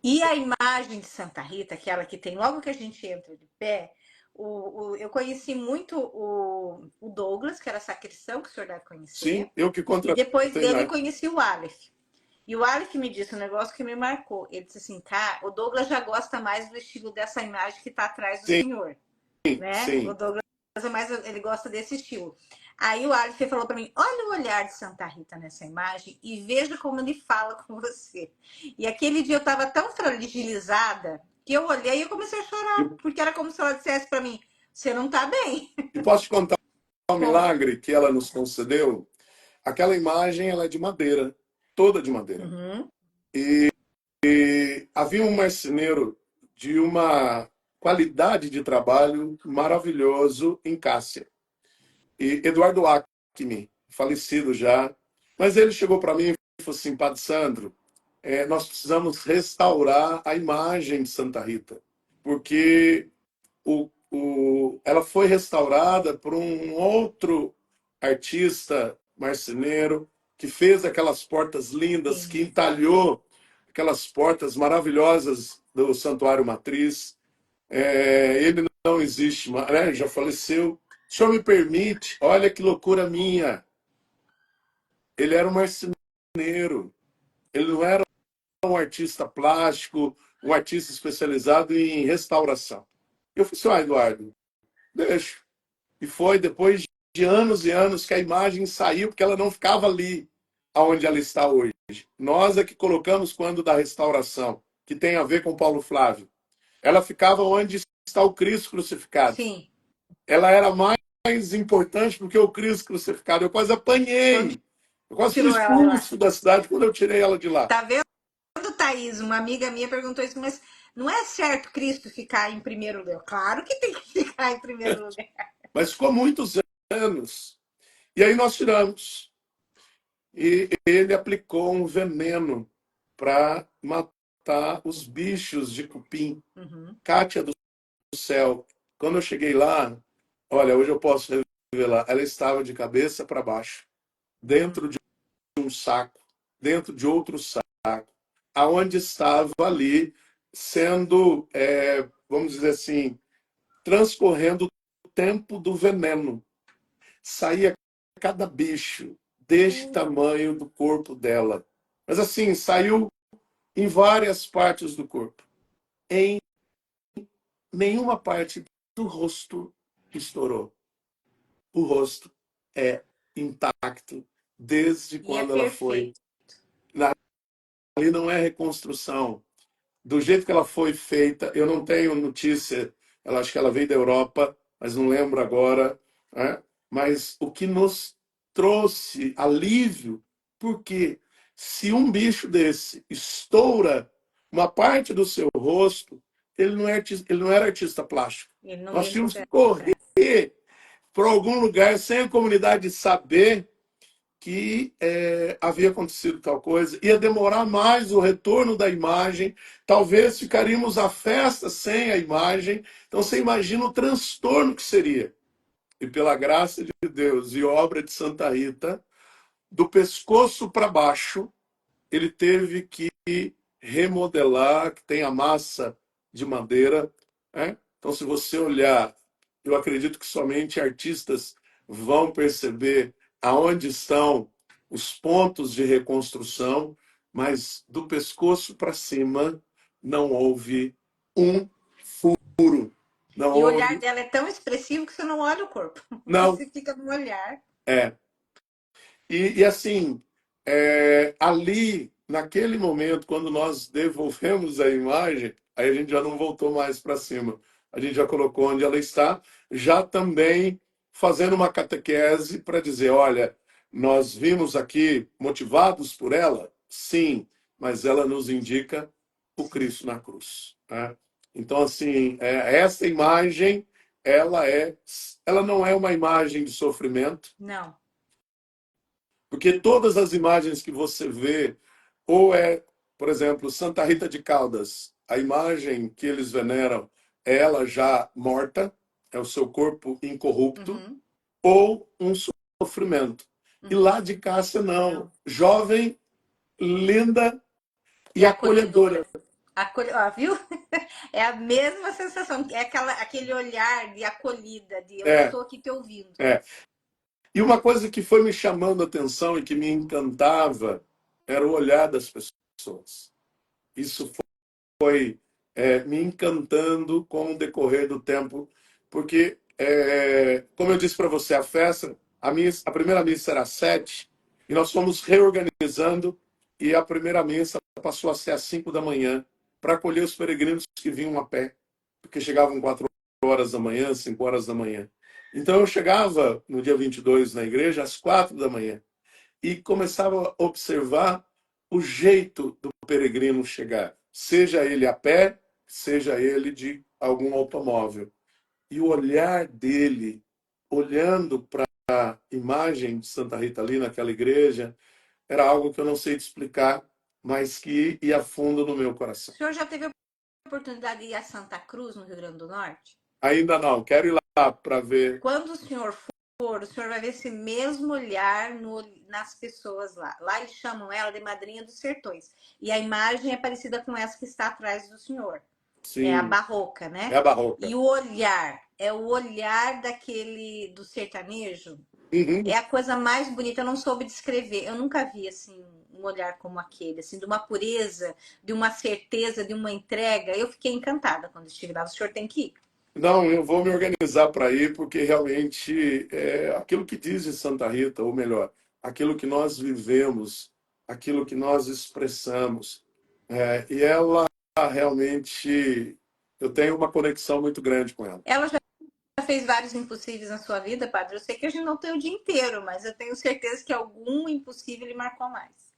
E a imagem de Santa Rita, aquela que tem logo que a gente entra de pé, eu conheci muito o Douglas, que era sacristão, que o senhor deve sim, conhecer, eu que e depois contratei na dele época. conheci o Aleph. E o Aleph me disse um negócio que me marcou. Ele disse assim, cara, o Douglas já gosta mais do estilo dessa imagem que está atrás do Sim, senhor, né? O sim. Douglas é mais, ele gosta desse estilo. Aí o Aleph falou para mim, olha o olhar de Santa Rita nessa imagem e veja como ele fala com você. E aquele dia eu estava tão fragilizada que eu olhei e eu comecei a E, chorar, porque era como se ela dissesse para mim, você não está bem. e posso te contar um Conta. milagre que ela nos concedeu? Aquela imagem ela é de madeira, toda de madeira. Uhum. E havia um marceneiro de uma qualidade de trabalho maravilhoso em Cássia. E Eduardo Acme, falecido já, mas ele chegou para mim e falou assim: Padre Sandro, nós precisamos restaurar a imagem de Santa Rita, porque ela foi restaurada por um outro artista marceneiro que fez aquelas portas lindas, que Sim. entalhou aquelas portas maravilhosas do Santuário Matriz. Ele não existe mais, né? Já faleceu. O senhor me permite? Olha que loucura minha. Ele era um marceneiro. Ele não era um artista plástico, um artista especializado em restauração. Eu falei assim: Eduardo, deixa. E foi depois de anos e anos que a imagem saiu, porque ela não ficava ali onde ela está hoje. Nós é que colocamos quando da restauração, que tem a ver com Paulo Flávio. Ela ficava onde está o Cristo crucificado. Sim. Ela era mais importante do que o Cristo crucificado. Eu quase Quando apanhei. Eu quase fui tirou ela de lá. expulso da cidade quando eu tirei ela de lá. Tá vendo? Thaís, uma amiga minha perguntou isso, mas não é certo Cristo ficar em primeiro lugar? Claro que tem que ficar em primeiro lugar. Mas ficou muitos anos. E aí nós tiramos. E ele aplicou um veneno para matar os bichos de cupim. Uhum. Cátia do céu. Quando eu cheguei lá, olha, hoje eu posso revelar, ela estava de cabeça para baixo, dentro de um saco, dentro de outro saco, aonde estava ali sendo, vamos dizer assim, transcorrendo o tempo do veneno. Saía cada bicho deste tamanho do corpo dela. Mas assim, saiu em várias partes do corpo. Em nenhuma parte do rosto estourou. O rosto é intacto desde E é quando ela foi. perfeito. Ali não é reconstrução. Do jeito que ela foi feita, eu não tenho notícia, ela acho que ela veio da Europa, mas não lembro agora, né? Mas o que nos trouxe alívio, porque se um bicho desse estoura uma parte do seu rosto, ele não era artista plástico. Ele não Nós ia tínhamos que recuperar. correr para algum lugar sem a comunidade saber que havia acontecido tal coisa, ia demorar mais o retorno da imagem, talvez ficaríamos a festa sem a imagem. Então você imagina o transtorno que seria. E pela graça de Deus e obra de Santa Rita, do pescoço para baixo, ele teve que remodelar, que tem a massa de madeira, né? Então, se você olhar, eu acredito que somente artistas vão perceber aonde estão os pontos de reconstrução, mas do pescoço para cima não houve um furo, não E o olhar houve, dela é tão expressivo que você não olha o corpo. não, Você fica no olhar. é. E assim, ali, naquele momento, quando nós devolvemos a imagem, aí a gente já não voltou mais para cima. A gente já colocou onde ela está, já também fazendo uma catequese para dizer: olha, nós vimos aqui motivados por ela, sim, mas ela nos indica o Cristo na cruz, né? Então, assim, essa imagem, ela não é uma imagem de sofrimento, Não. porque todas as imagens que você vê, ou por exemplo, Santa Rita de Caldas, a imagem que eles veneram é ela já morta, é o seu corpo incorrupto, Uhum, ou um sofrimento. E uhum. lá de Cássia, não. Não. Jovem, linda E e acolhedora. acolhedora. Ó, viu? É a mesma sensação. É aquele olhar de acolhida, de eu É, estou aqui te ouvindo. é. E uma coisa que foi me chamando a atenção e que me encantava era o olhar das pessoas. Isso foi me encantando com o decorrer do tempo, porque, como eu disse para você, a festa, a primeira missa era às 7, e nós fomos reorganizando, e a primeira missa passou a ser às 5 da manhã, para acolher os peregrinos que vinham a pé, porque chegavam 4 horas da manhã, 5 horas da manhã. Então eu chegava no dia 22 na igreja às 4 da manhã, e começava a observar o jeito do peregrino chegar, seja ele a pé, seja ele de algum automóvel. E o olhar dele, olhando para a imagem de Santa Rita ali naquela igreja, era algo que eu não sei te explicar, mas que ia fundo no meu O coração. senhor já teve a oportunidade de ir a Santa Cruz, no Rio Grande do Norte? Ainda não, quero ir lá para ver. Quando o senhor for, o senhor vai ver esse mesmo olhar nas pessoas lá. Lá eles chamam ela de Madrinha dos Sertões. E a imagem é parecida com essa que está atrás do senhor. É a Sim, barroca, é né? a barroca. E o olhar, é o olhar daquele do sertanejo. Uhum. É a coisa mais bonita, eu não soube descrever. Eu nunca vi assim um olhar como aquele, assim, de uma pureza, de uma certeza, de uma entrega. Eu fiquei encantada quando estive lá. O senhor tem que ir. Não, eu vou me organizar para ir, porque realmente é aquilo que diz de Santa Rita, ou melhor, aquilo que nós vivemos, aquilo que nós expressamos. E ela realmente, eu tenho uma conexão muito grande com ela. Ela já fez vários impossíveis na sua vida, padre. Eu sei que a gente não tem o dia inteiro, mas eu tenho certeza que algum impossível lhe marcou mais.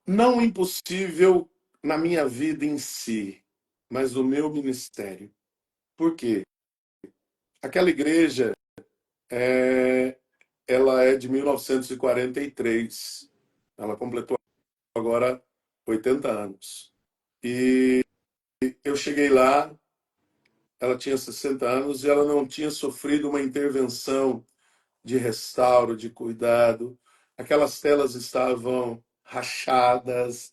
Não impossível na minha vida em si, mas no meu ministério. Por quê? Aquela igreja, é, ela é de 1943. Ela completou agora 80 anos. E eu cheguei lá, ela tinha 60 anos e ela não tinha sofrido uma intervenção de restauro, de cuidado. Aquelas telas estavam rachadas,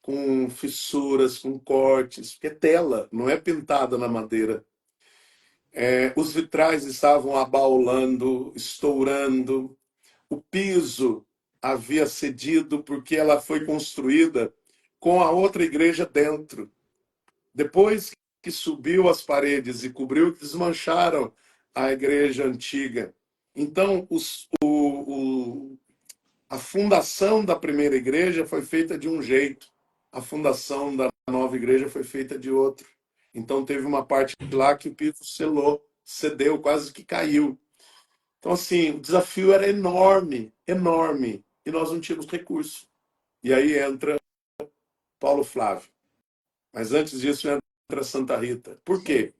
com fissuras, com cortes, porque é tela, não é pintada na madeira. Os vitrais estavam abaulando, estourando. O piso havia cedido porque ela foi construída com a outra igreja dentro. Depois que subiu as paredes e cobriu, desmancharam a igreja antiga. Então, a fundação da primeira igreja foi feita de um jeito, a fundação da nova igreja foi feita de outro. Então, teve uma parte lá que o piso selou, cedeu, quase que caiu. Então, assim, o desafio era enorme, enorme, e nós não tínhamos recurso. E aí entra Paulo Flávio. Mas antes disso entra Santa Rita. Por Sim. quê?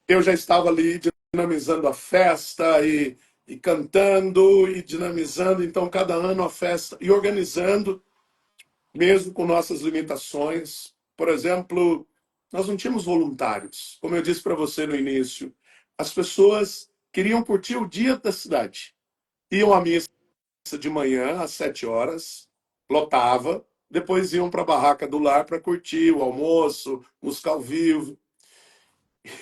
Eu já estava ali dinamizando a festa e cantando e dinamizando, então cada ano a festa e organizando, mesmo com nossas limitações. Por exemplo, nós não tínhamos voluntários. Como eu disse para você no início, as pessoas queriam curtir o dia da cidade. Iam à missa de manhã, às 7 horas, lotava, depois iam para a barraca do lar para curtir o almoço, música ao vivo.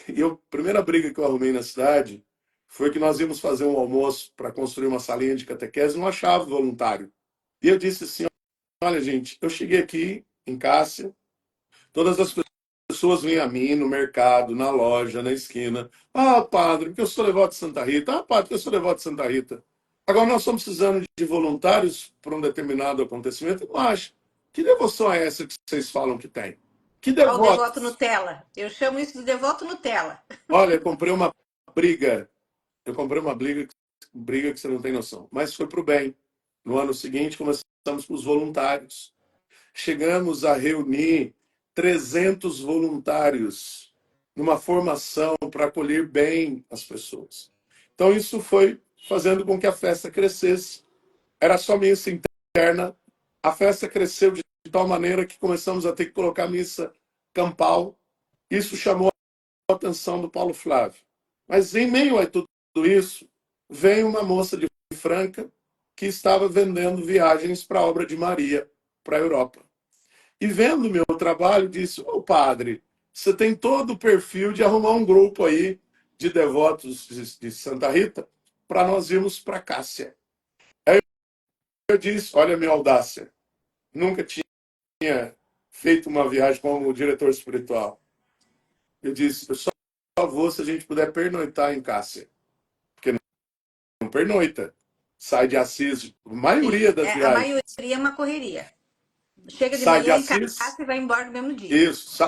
E a primeira briga que eu arrumei na cidade foi que nós íamos fazer um almoço para construir uma salinha de catequese e não achava voluntário. E eu disse assim, olha gente, eu cheguei aqui em Cássia, todas as pessoas vêm a mim no mercado, na loja, na esquina. Ah, padre, porque eu sou devoto de Santa Rita. Ah, padre, porque eu sou devoto de Santa Rita. Agora nós estamos precisando de voluntários para um determinado acontecimento. Eu não acho. Que devoção é essa que vocês falam que tem? Que Olha o devoto devotos? Nutella. Eu chamo isso de devoto Nutella. Olha, eu comprei uma briga. Eu comprei uma briga que você não tem noção. Mas foi para o bem. No ano seguinte, começamos com os voluntários. Chegamos a reunir 300 voluntários numa formação para acolher bem as pessoas. Então, isso foi fazendo com que a festa crescesse. Era só missa interna. A festa cresceu de tal maneira que começamos a ter que colocar missa campal. Isso chamou a atenção do Paulo Flávio. Mas, em meio a tudo isso, vem uma moça de Franca que estava vendendo viagens para a obra de Maria, para a Europa. E vendo meu trabalho, disse: ô padre, você tem todo o perfil de arrumar um grupo aí de devotos de Santa Rita para nós irmos para Cássia. Aí eu disse: olha a minha audácia, nunca tinha feito uma viagem como diretor espiritual. Eu disse: eu só vou se a gente puder pernoitar em Cássia. Porque não pernoita. Sai de Assis, a maioria das A viagens. maioria é uma correria. Chega de Sai de manhã em Assis, casa e vai embora no mesmo dia. isso.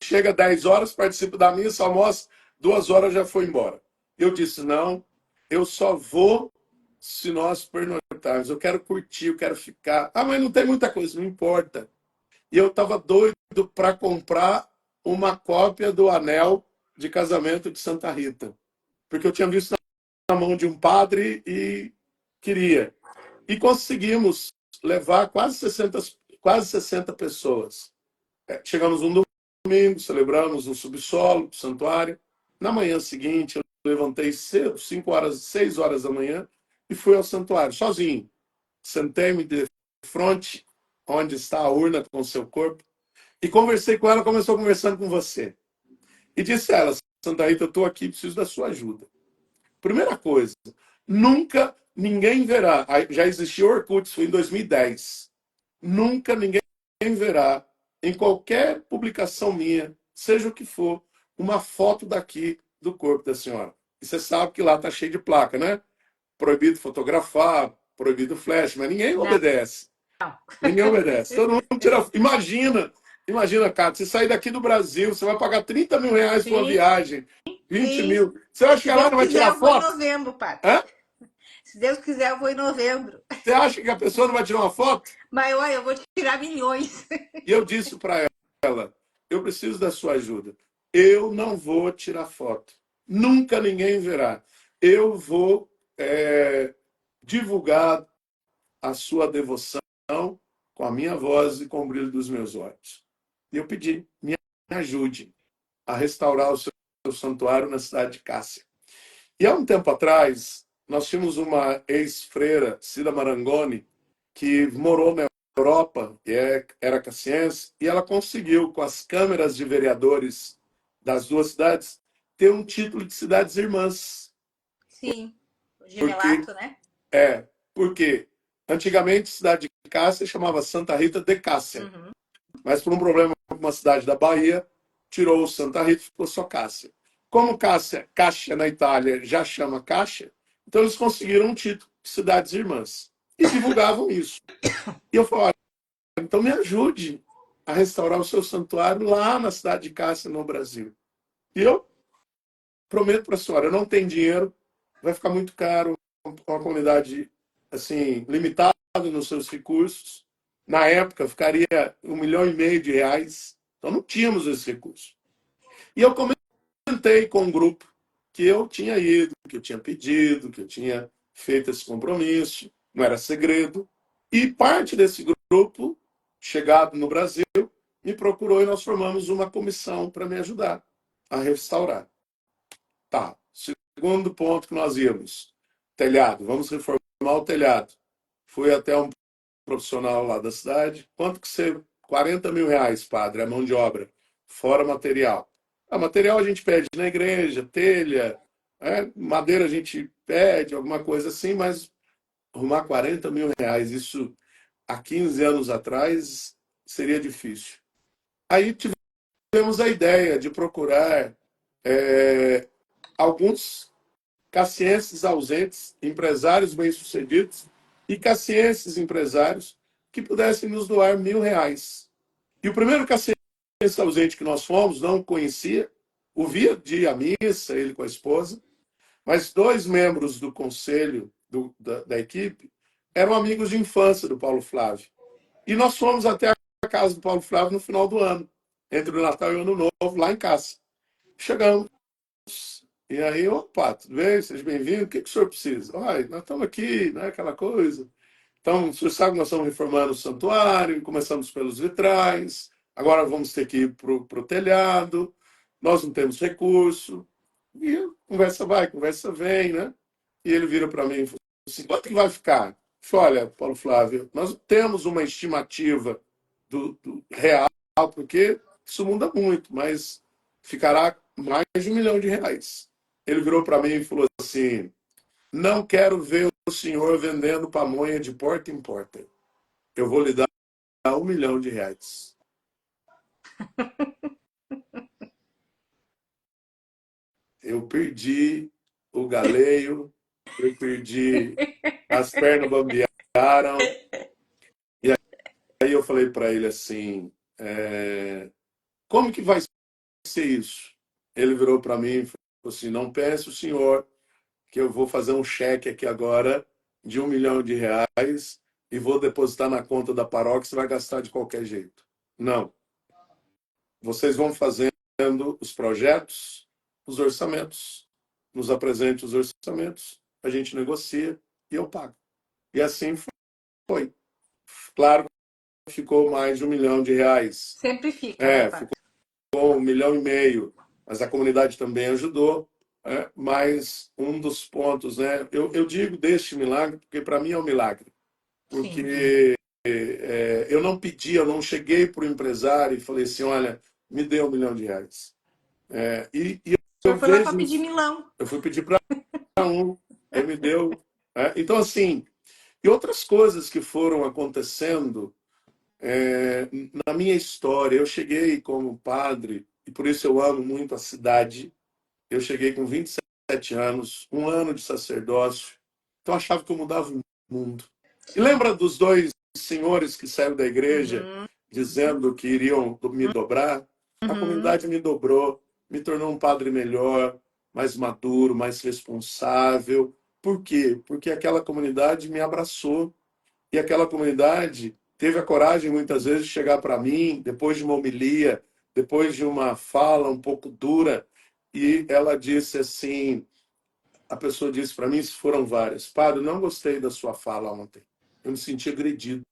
Chega 10 horas, participa da missa, almoça, 2 horas já foi embora. Eu disse, não, eu só vou se nós pernoitarmos. Eu quero curtir, eu quero ficar. Ah, mas não tem muita coisa, não importa. E eu estava doido para comprar uma cópia do anel de casamento de Santa Rita. Porque eu tinha visto na mão de um padre e queria. E conseguimos levar quase 60 pessoas. Chegamos um domingo, celebramos no subsolo do santuário. Na manhã seguinte, eu levantei cedo, 5 horas, 6 horas da manhã, e fui ao santuário, sozinho. Sentei-me de frente, onde está a urna com o seu corpo, e conversei com ela, começou conversando com você. E disse a ela, Santa Rita, eu estou aqui, preciso da sua ajuda. Primeira coisa, nunca ninguém verá, já existiu Orkut, foi em 2010. Nunca ninguém verá em qualquer publicação minha, seja o que for, uma foto daqui do corpo da senhora. E você sabe que lá está cheio de placa, né? Proibido fotografar, proibido flash, mas ninguém obedece. Ninguém obedece. Todo mundo tira. Imagina, cara, você sair daqui do Brasil, você vai pagar 30 mil reais por uma Sim, viagem, 20 sim. mil. Você vai Se chegar lá e Deus não vai quiser, tirar eu vou em foto? novembro, padre. Hã? Se Deus quiser, eu vou em novembro. Você acha que a pessoa não vai tirar uma foto? Mas olha, eu vou tirar milhões. E eu disse para ela, eu preciso da sua ajuda. Eu não vou tirar foto. Nunca ninguém verá. Eu vou divulgar a sua devoção com a minha voz e com o brilho dos meus olhos. E eu pedi, me ajude a restaurar o seu santuário na cidade de Cássia. E há um tempo atrás, nós tínhamos uma ex-freira, Cida Marangoni, que morou na Europa, e era cassiense, e ela conseguiu, com as câmeras de vereadores das duas cidades, ter um título de cidades irmãs. Sim, o Porque, gemelato, né? porque Antigamente, cidade de Cássia chamava Santa Rita de Cássia. Mas por um problema com uma cidade da Bahia, tirou o Santa Rita e ficou só Cássia. Como Cássia na Itália já chama Cássia, então eles conseguiram um título de cidades irmãs. E divulgavam isso. E eu falei, olha, então me ajude a restaurar o seu santuário lá na cidade de Cássia, no Brasil. E eu prometo para a senhora, eu não tenho dinheiro, vai ficar muito caro, uma comunidade assim, limitada nos seus recursos. Na época, ficaria 1,5 milhão de reais. Então, não tínhamos esse recurso. E eu comentei com um grupo que eu tinha ido, que eu tinha pedido, que eu tinha feito esse compromisso, não era segredo. E parte desse grupo, chegado no Brasil, me procurou e nós formamos uma comissão para me ajudar a restaurar. Tá. Segundo ponto que nós íamos. Telhado. Vamos reformar o telhado. Fui até um profissional lá da cidade. Quanto que você... 40 mil reais, padre, a mão de obra. Fora material. Material a gente pede na igreja, telha, madeira a gente pede, alguma coisa assim, mas arrumar 40 mil reais, isso há 15 anos atrás, seria difícil. Aí tivemos a ideia de procurar alguns cassienses ausentes, empresários bem-sucedidos e cassienses empresários que pudessem nos doar R$ 1.000. E o primeiro cassiense ausente que nós fomos, não conhecia, o via de ir à missa, ele com a esposa, mas 2 membros do conselho da equipe eram amigos de infância do Paulo Flávio. E nós fomos até a casa do Paulo Flávio no final do ano, entre o Natal e o Ano Novo, lá em casa. Chegamos. E aí, opa, tudo bem? Seja bem-vindo. O que o senhor precisa? Olha, nós estamos aqui, né? Aquela coisa. Então, o senhor sabe que nós estamos reformando o santuário, começamos pelos vitrais, agora vamos ter que ir para o telhado, nós não temos recurso. E conversa vai, conversa vem, né? E ele vira para mim e fala assim, quanto que vai ficar? Eu falei, olha, Paulo Flávio, nós temos uma estimativa do real, porque isso muda muito, mas ficará mais de R$ 1 milhão. Ele virou para mim e falou assim, não quero ver o senhor vendendo pamonha de porta em porta. Eu vou lhe dar R$ 1 milhão. Eu perdi o galeio, eu perdi, as pernas bambearam. E aí eu falei para ele assim, como que vai ser isso? Ele virou para mim e falou assim, não pense o senhor que eu vou fazer um cheque aqui agora de R$ 1 milhão e vou depositar na conta da paróquia, você vai gastar de qualquer jeito. Não. Vocês vão fazendo os projetos, os orçamentos. Nos apresente os orçamentos, a gente negocia e eu pago. E assim foi. Claro que ficou mais de R$ 1 milhão. Sempre fica, né, padre? Ficou 1,5 milhão, mas a comunidade também ajudou. Mas um dos pontos, né? Eu digo deste milagre, porque para mim é um milagre. Porque eu não pedi, eu não cheguei para o empresário e falei assim, olha, me dê R$ 1 milhão. E O eu senhor foi lá para vejo pedir isso. milão. Eu fui pedir para um, ele me deu. Então, assim, e outras coisas que foram acontecendo na minha história. Eu cheguei como padre, e por isso eu amo muito a cidade. Eu cheguei com 27 anos, um ano de sacerdócio. Então, eu achava que eu mudava o mundo. E lembra dos 2 senhores que saíram da igreja dizendo que iriam me dobrar? A comunidade me dobrou, me tornou um padre melhor, mais maduro, mais responsável. Por quê? Porque aquela comunidade me abraçou. E aquela comunidade teve a coragem, muitas vezes, de chegar para mim, depois de uma homilia, depois de uma fala um pouco dura, e ela disse assim, a pessoa disse para mim, se foram várias, padre, não gostei da sua fala ontem. Eu me senti agredido.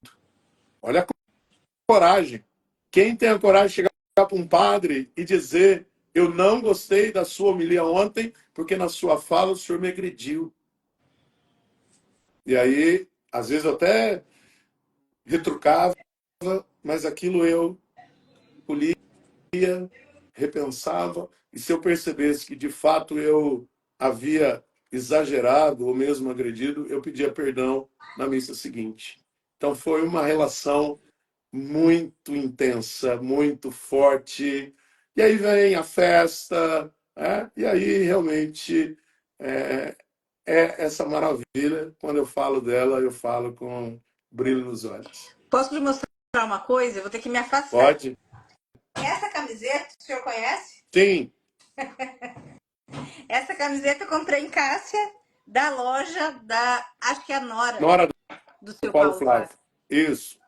Olha a coragem. Quem tem a coragem de chegar para um padre e dizer, eu não gostei da sua homilia ontem, porque na sua fala o senhor me agrediu. E aí, às vezes eu até retrucava, mas aquilo eu polia, repensava, e se eu percebesse que de fato eu havia exagerado ou mesmo agredido, eu pedia perdão na missa seguinte. Então foi uma relação muito intensa, muito forte. E aí vem a festa, né? E aí realmente é, é essa maravilha. Quando eu falo dela, eu falo com brilho nos olhos. Posso lhe mostrar uma coisa? Eu vou ter que me afastar. Pode? Essa camiseta, o senhor conhece? Sim, Essa camiseta eu comprei em Cássia, da loja da, acho que é a na Nora, hora do do seu Paulo Paulo Flávio. Flávio. Isso.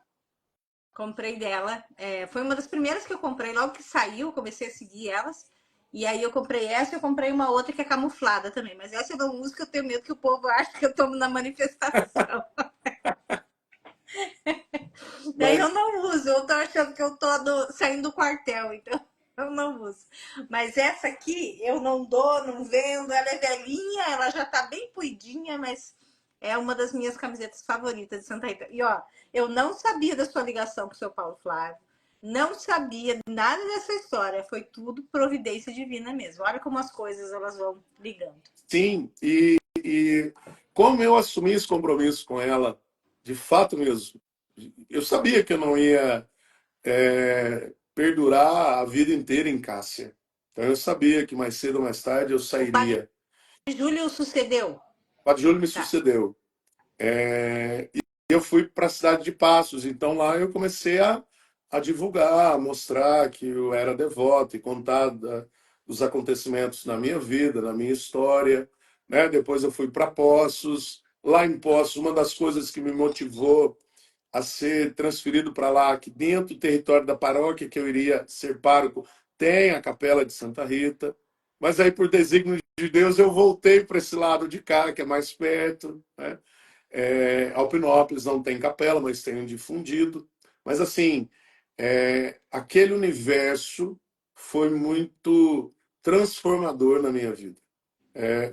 Comprei dela. Foi uma das primeiras que eu comprei. Logo que saiu, eu comecei a seguir elas. E aí eu comprei essa e eu comprei uma outra que é camuflada também. Mas essa eu não uso, que eu tenho medo que o povo ache que eu tomo na manifestação. Daí eu Mas não uso. Eu tô achando que eu tô saindo do quartel, então eu não uso. Mas essa aqui eu não dou, não vendo. Ela é velhinha, ela já tá bem puidinha, mas é uma das minhas camisetas favoritas de Santa Rita. E ó, eu não sabia da sua ligação com o seu Paulo Flávio. Não sabia nada dessa história. Foi tudo providência divina mesmo. Olha como as coisas elas vão ligando. sim, e como eu assumi esse compromisso com ela, de fato mesmo, eu sabia que eu não ia perdurar a vida inteira em Cássia. Então eu sabia que mais cedo ou mais tarde eu O Padre sairia. Júlio sucedeu. O Padre Júlio me Tá. sucedeu. E eu fui para a cidade de Passos. Então lá eu comecei a divulgar, a mostrar que eu era devoto e contar dos acontecimentos na minha vida, na minha história. Né? Depois eu fui para Poços. Lá em Poços, uma das coisas que me motivou a ser transferido para lá, que dentro do território da paróquia que eu iria ser pároco, tem a Capela de Santa Rita. Mas aí, por desígnio de Deus, eu voltei para esse lado de cá, que é mais perto. Né? Alpinópolis não tem capela, mas tem um difundido. Mas, assim, aquele universo foi muito transformador na minha vida. É,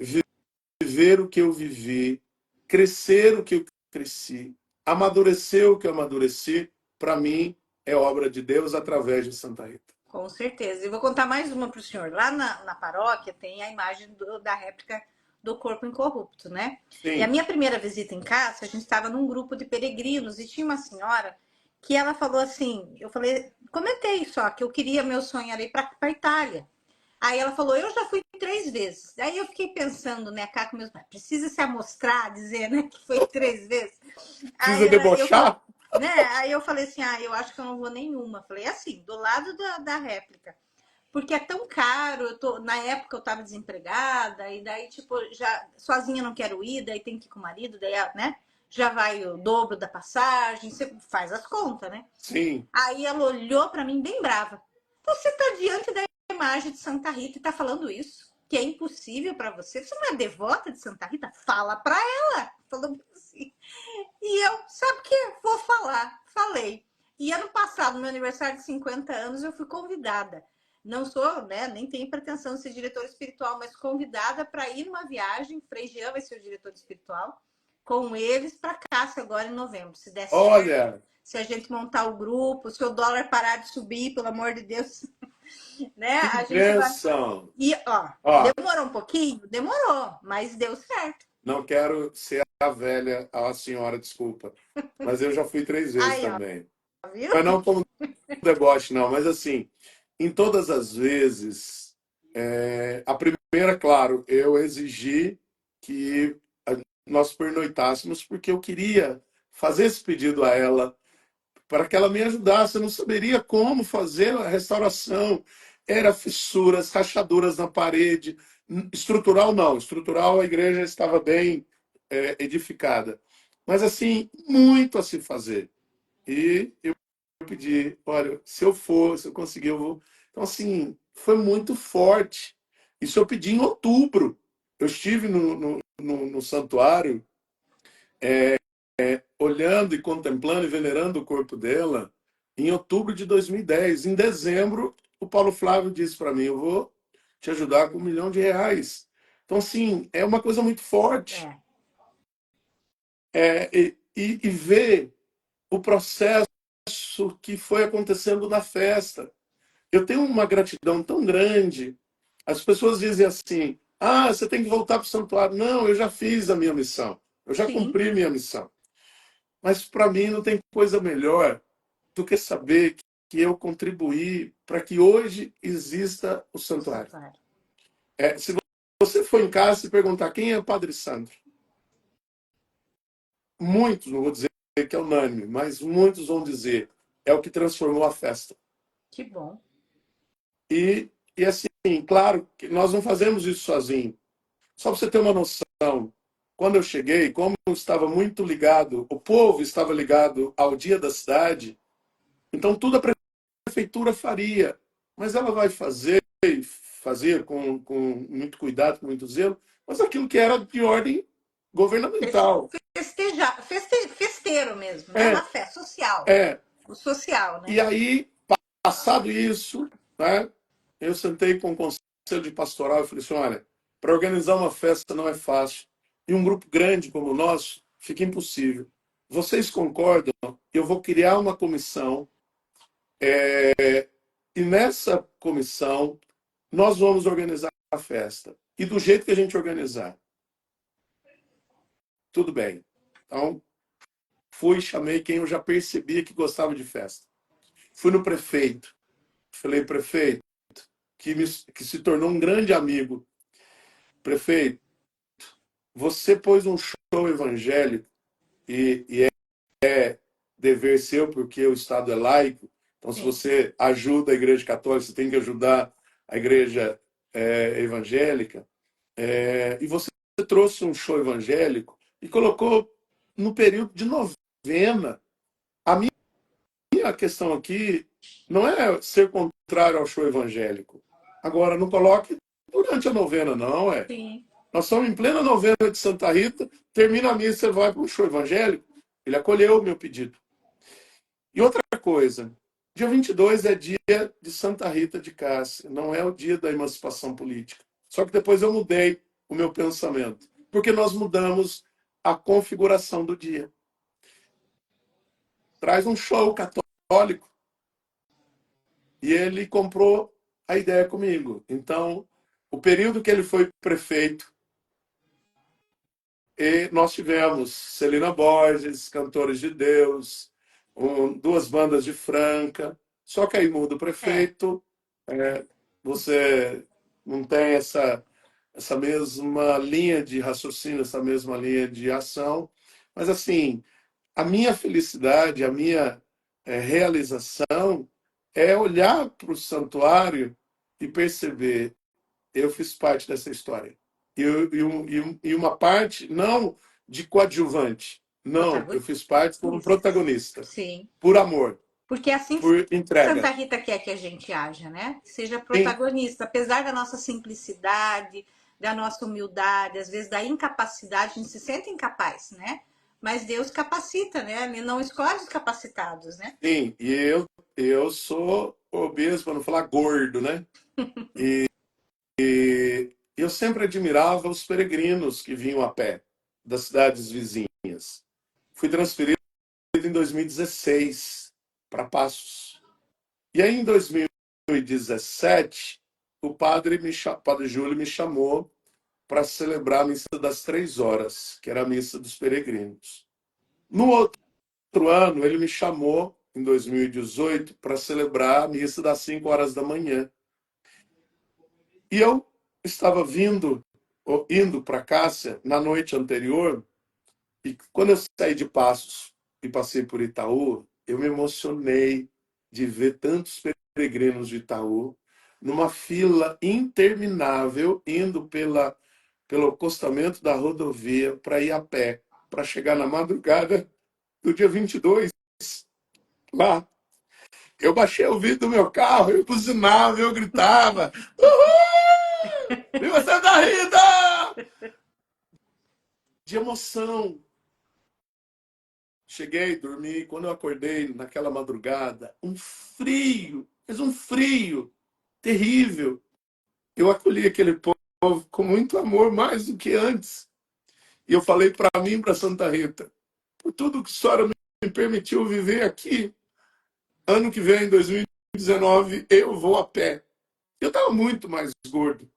viver o que eu vivi, crescer o que eu cresci, amadurecer o que eu amadureci, para mim é obra de Deus através de Santa Rita. Com certeza. E vou contar mais uma para o senhor. Lá na paróquia tem a imagem da réplica do corpo incorrupto, né? E a Sim, minha primeira visita em casa, a gente estava num grupo de peregrinos e tinha uma senhora que ela falou assim, eu falei, comentei só que eu queria, meu sonho era ir para a Itália. Aí ela falou, eu já fui 3 vezes. Aí eu fiquei pensando, né, cá com meus pais, precisa se amostrar, dizer, né, que foi 3 vezes. precisa Aí eu falei, debochar? né? Aí eu falei assim, eu acho que eu não vou nenhuma. Falei assim, do lado da réplica. Porque é tão caro, na época eu tava desempregada, e daí, tipo, já sozinha não quero ir, daí tem que ir com o marido, daí, né? Já vai o dobro da passagem, você faz as contas, né? Sim. Aí ela olhou para mim bem brava. Você tá diante da imagem de Santa Rita e tá falando isso? Que é impossível para você? Você não é devota de Santa Rita? Fala para ela. Falou assim. E eu, sabe o que? Vou falar. Falei. E ano passado, no meu aniversário de 50 anos, eu fui convidada. Não sou, né, nem tenho pretensão de ser diretora espiritual, mas convidada para ir numa viagem. Frei Jean vai ser o diretor espiritual, com eles para Cássia agora em novembro, se der certo. Olha, Se a gente montar o grupo, se o dólar parar de subir, pelo amor de Deus, né? que A gente vai. bênção! E, ó, Ó, demorou um pouquinho? Demorou, mas deu certo. não quero ser a velha, a senhora, desculpa, mas eu já fui 3 vezes Aí, ó, também. viu? Mas não como deboche, não, mas assim, em todas as vezes, a primeira, claro, eu exigi que nós pernoitássemos porque eu queria fazer esse pedido a ela para que ela me ajudasse. Eu não saberia como fazer a restauração. Era fissuras, rachaduras na parede. Estrutural, não. Estrutural, a igreja estava bem edificada. Mas, assim, muito a se fazer. E eu pedi, olha, se eu for, se eu conseguir, eu vou. Então, assim, foi muito forte. Isso eu pedi em outubro. Eu estive no santuário, olhando e contemplando e venerando o corpo dela em outubro de 2010. Em dezembro, o Paulo Flávio disse para mim: eu vou te ajudar com R$ 1 milhão. Então, assim, é uma coisa muito forte. É. E ver o processo que foi acontecendo na festa. Eu tenho uma gratidão tão grande. As pessoas dizem assim: Ah, você tem que voltar para o santuário. Não, eu já fiz a minha missão. Eu já Sim, cumpri minha missão. Mas para mim não tem coisa melhor do que saber que eu contribuí para que hoje exista o O santuário. santuário. Se você for em casa e perguntar quem é o Padre Sandro, muitos, não vou dizer que é unânime, mas muitos vão dizer, é o que transformou a festa. Que bom. E assim, claro que nós não fazemos isso sozinho. Só para você ter uma noção, quando eu cheguei, como eu estava muito ligado, o povo estava ligado ao dia da cidade, então tudo a prefeitura faria, mas ela vai fazer, fazer com muito cuidado, com muito zelo, mas aquilo que era de ordem governamental. Festeiro mesmo, né? Uma É, festa social. é. O social, E né? aí, passado isso, né, eu sentei com o conselho de pastoral e falei assim, olha, para organizar uma festa não é fácil. E um grupo grande como o nosso, fica impossível. Vocês concordam? Eu vou criar uma comissão e nessa comissão nós vamos organizar a festa. E do jeito que a gente organizar, tudo bem. Então, fui, chamei quem eu já percebia que gostava de festa. Fui no prefeito. Falei, prefeito, que se tornou um grande amigo. Prefeito, você pôs um show evangélico e é dever seu, porque o Estado é laico. Então, se Sim. você ajuda a Igreja Católica, você tem que ajudar a Igreja evangélica. E você trouxe um show evangélico e colocou no período de novena. A minha questão aqui não é ser contrário ao show evangélico. Agora, não coloque durante a novena, não, é. Sim. Nós estamos em plena novena de Santa Rita, termina a missa, você vai para um show evangélico. Ele acolheu o meu pedido. E outra coisa, dia 22 é dia de Santa Rita de Cássia, não é o dia da emancipação política. Só que depois eu mudei o meu pensamento, porque nós mudamos a configuração do dia. Traz um show católico e ele comprou a ideia comigo. Então, o período que ele foi prefeito, e nós tivemos Celina Borges, Cantores de Deus, duas bandas de Franca. Só que aí muda o É. prefeito, você não tem essa mesma linha de raciocínio, essa mesma linha de ação. Mas, assim, a minha felicidade, a minha realização é olhar para o santuário e perceber eu fiz parte dessa história. E uma parte, não de coadjuvante, não, eu fiz parte como Protagonista. protagonista, Sim. por amor, Porque é assim que por Santa entrega. Rita quer que a gente haja, né? Que seja Sim, protagonista, apesar da nossa simplicidade, da nossa humildade, às vezes da incapacidade, a gente se sente incapaz, né? Mas Deus capacita, né? Ele não escolhe os capacitados, né? sim, e eu sou obeso, para não falar gordo, né? E eu sempre admirava os peregrinos que vinham a pé das cidades vizinhas. Fui transferido em 2016 para Passos. E aí, em 2017, padre Júlio me chamou para celebrar a missa das 3 horas, que era a missa dos peregrinos. No outro ano, ele me chamou, em 2018, para celebrar a missa das 5 horas da manhã. E eu estava indo para Cássia na noite anterior, e quando eu saí de Passos e passei por Itaú, eu me emocionei de ver tantos peregrinos de Itaú numa fila interminável, indo pelo acostamento da rodovia para ir a pé, para chegar na madrugada do dia 22 lá. Eu baixei o vidro do meu carro, eu buzinava, eu gritava: Uhul! Viva Santa Rita! De emoção. Cheguei, dormi. Quando eu acordei naquela madrugada, um frio, mas um frio terrível. Eu acolhi aquele povo com muito amor, mais do que antes. E eu falei para mim, para Santa Rita, por tudo que a senhora me permitiu viver aqui, ano que vem, 2019, eu vou a pé. Eu estava muito mais gordo.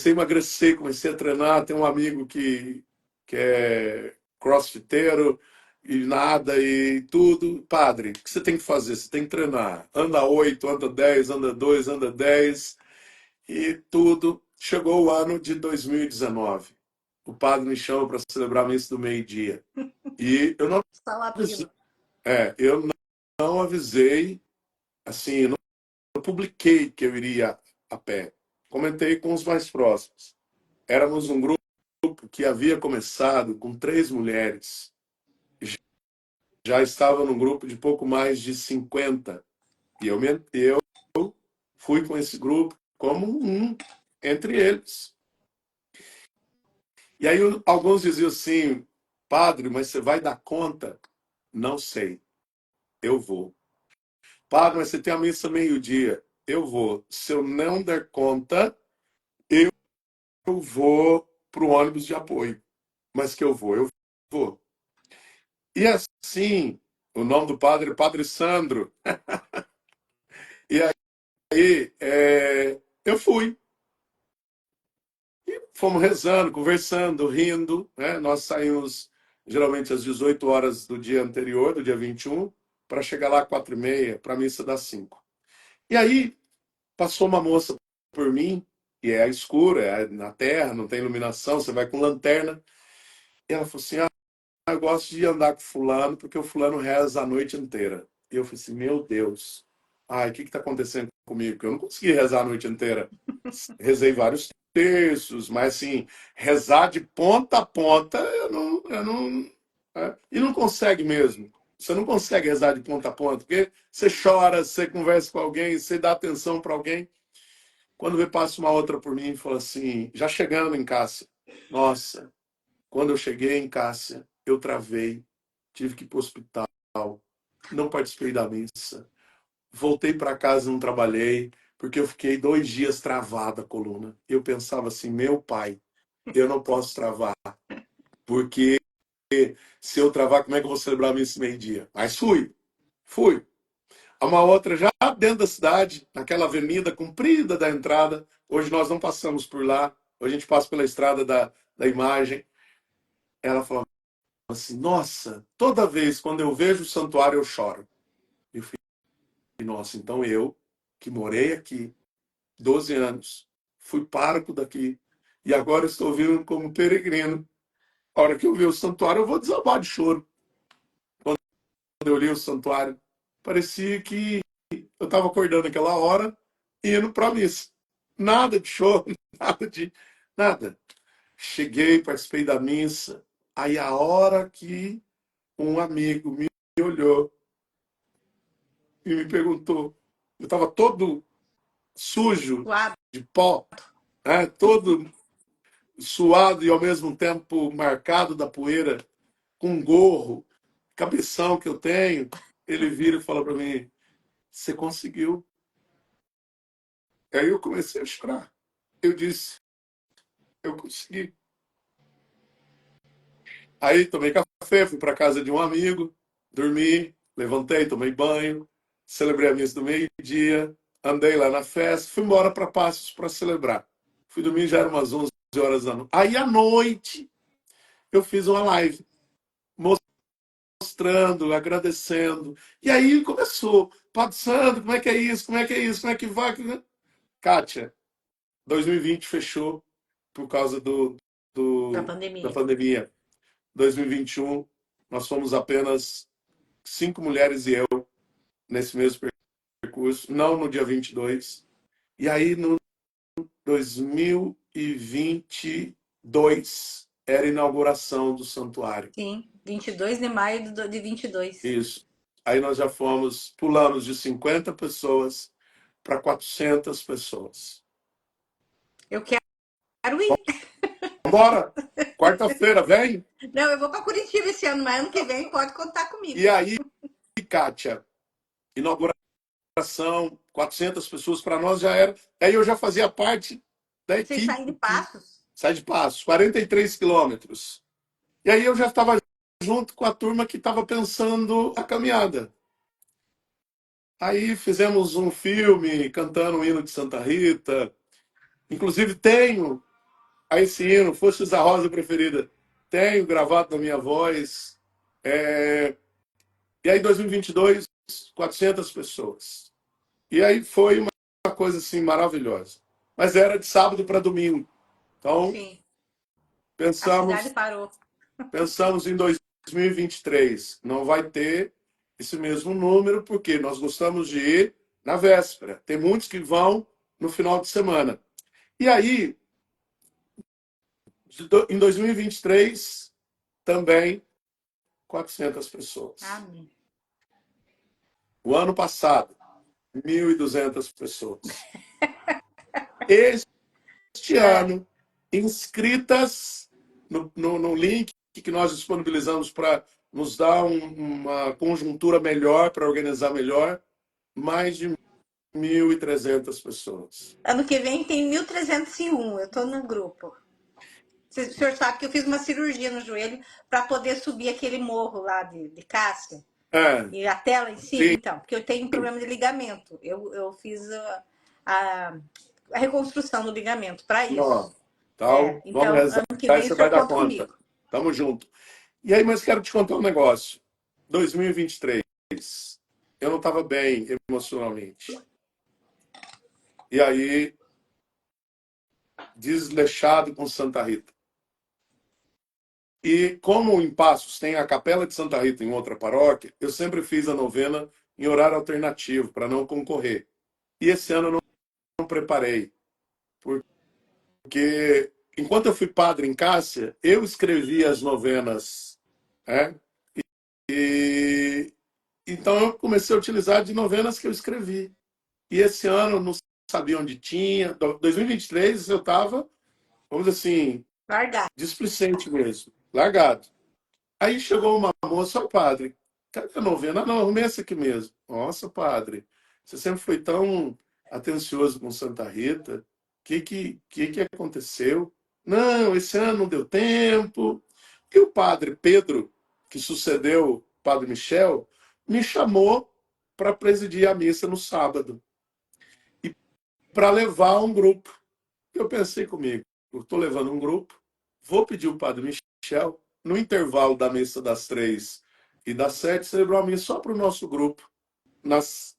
comecei a emagrecer, comecei a treinar. Tem um amigo que é crossfiteiro e nada e tudo. Padre, o que você tem que fazer? Você tem que treinar. Anda 8, anda 10, anda 2, anda 10 e tudo. Chegou o ano de 2019. O padre me chama para celebrar a missa do meio-dia. E eu não avisei, Salatino. eu não avisei, assim, eu não publiquei que eu iria a pé. Comentei com os mais próximos. Éramos um grupo que havia começado com 3 mulheres. Já estava num grupo de pouco mais de 50. E eu fui com esse grupo como um entre eles. E aí alguns diziam assim, padre, mas você vai dar conta? Não sei, eu vou. Padre, mas você tem a missa meio-dia? Eu vou. Se eu não der conta, eu vou para o ônibus de apoio. Mas que eu vou. E assim, o nome do padre é Padre Sandro. E aí, eu fui. E fomos rezando, conversando, rindo. Né? Nós saímos geralmente às 18 horas do dia anterior, do dia 21, para chegar lá às 4h30, para a missa das 5. E aí, passou uma moça por mim, e é escuro, é na terra, não tem iluminação, você vai com lanterna. E ela falou assim: eu gosto de andar com fulano, porque o fulano reza a noite inteira. E eu falei assim, meu Deus, ai, o que está acontecendo comigo? Porque eu não consegui rezar a noite inteira. Rezei vários terços, mas assim, rezar de ponta a ponta, eu não. E não consegue mesmo. Você não consegue rezar de ponta a ponta, porque você chora, você conversa com alguém, você dá atenção para alguém. Quando vê, passa uma outra por mim e fala assim, já chegando em Cássia, nossa, quando eu cheguei em Cássia, eu travei, tive que ir para o hospital, não participei da missa, voltei para casa, não trabalhei, porque eu fiquei 2 dias travada a coluna. Eu pensava assim, meu pai, eu não posso travar, porque se eu travar, como é que eu vou celebrar a missa meio-dia? Mas fui. Uma outra já dentro da cidade, naquela avenida comprida da entrada. Hoje nós não passamos por lá, hoje a gente passa pela estrada da imagem. Ela falou assim, nossa, toda vez quando eu vejo o santuário eu choro. Eu falei, nossa, então eu, que morei aqui 12 anos, fui pároco daqui, e agora estou vindo como peregrino. A hora que eu ver o santuário eu vou desabar de choro. Quando eu olhei o santuário, parecia que eu estava acordando aquela hora e indo para a missa. Nada de choro, nada. Cheguei, participei da missa, aí a hora que um amigo me olhou e me perguntou. Eu estava todo sujo Suado. de pó, né? Todo suado e ao mesmo tempo marcado da poeira, com um gorro, cabeção que eu tenho. Ele vira e fala para mim: você conseguiu. Aí eu comecei a chorar. Eu disse: eu consegui. Aí tomei café, fui para casa de um amigo, dormi, levantei, tomei banho, celebrei a missa do meio-dia, andei lá na festa, fui embora para Passos para celebrar. Fui dormir, já eram umas 11 horas da noite. Aí à noite eu fiz uma live mostrando, agradecendo. E aí começou, Padre Sandro, como é que é isso? Como é que é isso? Como é que vai? Kátia, 2020 fechou por causa Da da pandemia. pandemia. 2021, nós fomos apenas 5 mulheres e eu nesse mesmo percurso, não no dia 22. E aí, no 2022, era a inauguração do santuário. Sim, 22 de maio de 22. Isso. Aí nós já pulamos de 50 pessoas para 400 pessoas. Eu quero ir. Bora! Quarta-feira, vem! Não, eu vou para Curitiba esse ano, mas ano que vem pode contar comigo. E aí, Kátia, inauguração, 400 pessoas para nós já era. Aí eu já fazia parte da Vocês saem de equipe que Passos? sai de Passos, 43 quilômetros. E aí eu já estava junto com a turma que estava pensando a caminhada. Aí fizemos um filme cantando o hino de Santa Rita. Inclusive tenho a esse hino, Fostes a Rosa Preferida. Tenho gravado na minha voz. E aí, em 2022, 400 pessoas. E aí foi uma coisa assim maravilhosa. Mas era de sábado para domingo. Então, Sim, a cidade pensamos, parou. pensamos em 2023. Não vai ter esse mesmo número, porque nós gostamos de ir na véspera. Tem muitos que vão no final de semana. E aí, em 2023, também 400 pessoas. Amém. O ano passado, 1.200 pessoas. Este É, ano, inscritas no link que nós disponibilizamos para nos dar uma conjuntura melhor, para organizar melhor, mais de 1.300 pessoas. ano que vem tem 1301. Eu tô no grupo. O senhor sabe que eu fiz uma cirurgia no joelho para poder subir aquele morro lá de Cássia. É, E a tela em cima, sim, então, porque eu tenho um problema de ligamento. Eu fiz a, a reconstrução do ligamento para ó, isso. então, vamos Então, rezar ano que e vem o você vai senhor dar conta conta. comigo. Tamo junto. E aí, mas quero te contar um negócio. 2023, eu não estava bem emocionalmente. E aí, desleixado com Santa Rita. E como em Passos tem a Capela de Santa Rita em outra paróquia, eu sempre fiz a novena em horário alternativo, para não concorrer. E esse ano eu não preparei, porque enquanto eu fui padre em Cássia, eu escrevi as novenas, né? E então eu comecei a utilizar de novenas que eu escrevi. E esse ano eu não sabia onde tinha. 2023 eu estava, vamos dizer assim, Largar. displicente mesmo, largado. Aí chegou uma moça, ó, padre, cadê a novena? Não, arrumei essa aqui mesmo. Nossa, padre, você sempre foi tão atencioso com Santa Rita. O que aconteceu? Não, esse ano não deu tempo. E o padre Pedro, que sucedeu o padre Michel, me chamou para presidir a missa no sábado e para levar um grupo. Eu pensei comigo, eu estou levando um grupo, vou pedir o padre Michel, no intervalo da missa das 3 e das 7, celebrar uma missa só para o nosso grupo, nas,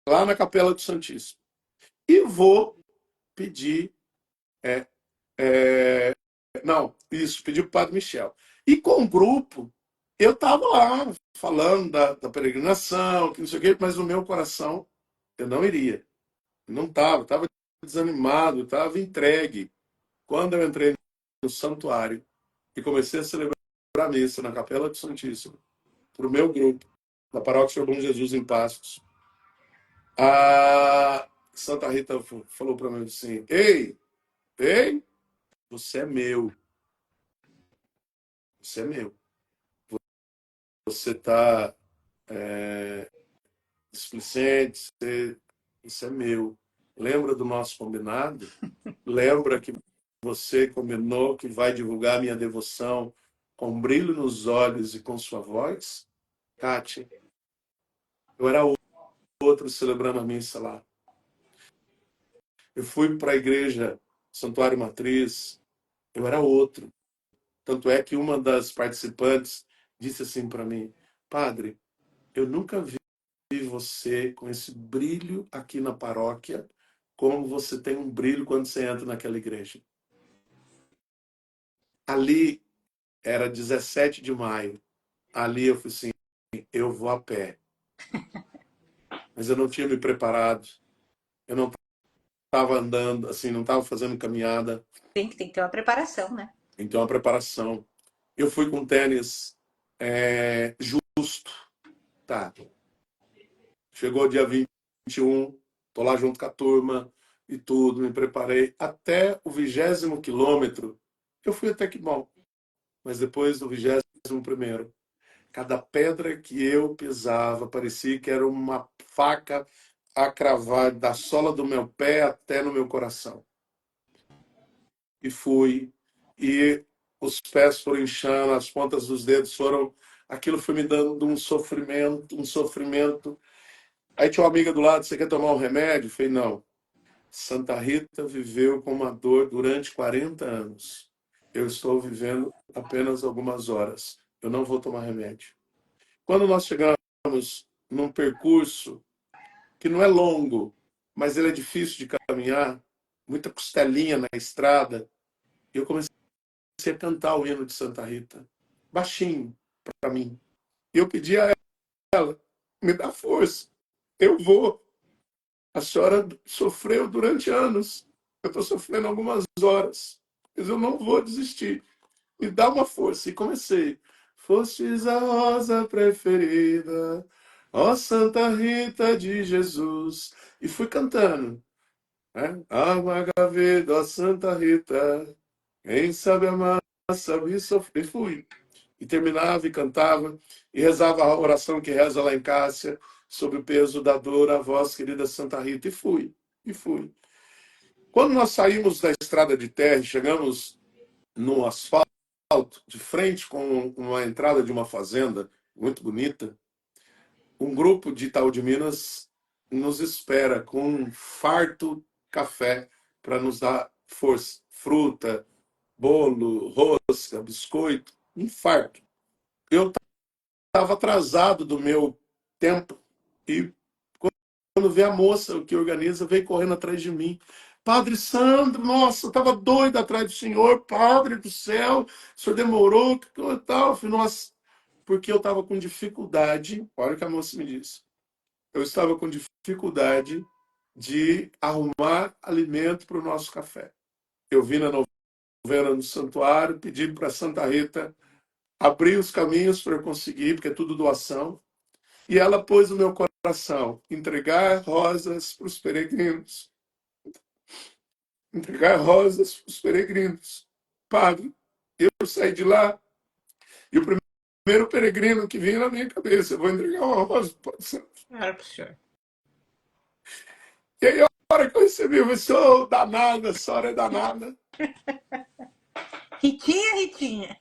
lá na Capela do Santíssimo. E vou pedir, é, é, não, isso, pedir para o padre Michel. E com o grupo, eu estava lá, falando da peregrinação, que não sei o quê, mas no meu coração, eu não iria. Não estava desanimado, estava entregue. Quando eu entrei no santuário e comecei a celebrar a missa na Capela do Santíssimo, para o meu grupo, da Paróquia Senhor Bom Jesus em Passos, a Santa Rita falou para mim assim: Ei, ei, você é meu, você é meu. Você está displicente, isso é meu. Lembra do nosso combinado? Lembra que você combinou que vai divulgar minha devoção com brilho nos olhos e com sua voz? Kátia, eu era outro celebrando a missa lá. Eu fui para a igreja Santuário Matriz, eu era outro. Tanto é que uma das participantes disse assim para mim: Padre, eu nunca vi você com esse brilho aqui na paróquia, como você tem um brilho quando você entra naquela igreja. Ali era 17 de maio. Ali eu falei assim: eu vou a pé. Mas eu não tinha me preparado. Eu não estava andando, assim, não estava fazendo caminhada. Tem que ter uma preparação, né? Então, a preparação. Eu fui com tênis justo. Tá. Chegou dia 21, tô lá junto com a turma e tudo, me preparei. Até o 20º quilômetro, eu fui até que bom. Mas depois do 21º, cada pedra que eu pisava parecia que era uma faca a cravar da sola do meu pé até no meu coração. E fui, e os pés foram inchando, as pontas dos dedos foram. Aquilo foi me dando um sofrimento, um sofrimento. Aí tinha uma amiga do lado: você quer tomar um remédio? Eu falei: não. Santa Rita viveu com uma dor durante 40 anos. Eu estou vivendo apenas algumas horas. Eu não vou tomar remédio. Quando nós chegamos num percurso que não é longo, mas ele é difícil de caminhar, muita costelinha na estrada, eu comecei a cantar o hino de Santa Rita, baixinho para mim. E eu pedi a ela, me dá força, eu vou. A senhora sofreu durante anos, eu estou sofrendo algumas horas, mas eu não vou desistir. Me dá uma força. E comecei. Fostes a rosa preferida, ó Santa Rita de Jesus. E fui cantando, né? Água gaveta, ó Santa Rita, quem sabe amar, sabe sofrer. E fui. E terminava e cantava, e rezava a oração que reza lá em Cássia, sobre o peso da dor, a voz querida Santa Rita. E fui, e fui. Quando nós saímos da estrada de terra e chegamos no asfalto, de frente com uma entrada de uma fazenda muito bonita, um grupo de Itaú de Minas nos espera com um farto café para nos dar força. Fruta, bolo, rosca, biscoito, um farto. Eu estava atrasado do meu tempo e quando vê a moça que organiza, veio correndo atrás de mim. Padre Sandro, nossa, eu estava doido atrás do senhor, Padre do céu, o senhor demorou, que tal? Eu falei, nossa, porque eu estava com dificuldade, olha o que a moça me disse, eu estava com dificuldade de arrumar alimento para o nosso café. Eu vim na novena no santuário, pedi para Santa Rita abrir os caminhos para eu conseguir, porque é tudo doação, e ela pôs no meu coração entregar rosas para os peregrinos. Entregar rosas para os peregrinos. Padre, eu saí de lá e o primeiro peregrino que vinha na minha cabeça, eu vou entregar uma rosa para o Santo. Era pro senhor. E aí, a hora que eu recebi, eu falei, sou danada, a senhora é danada. Ritinha, Ritinha.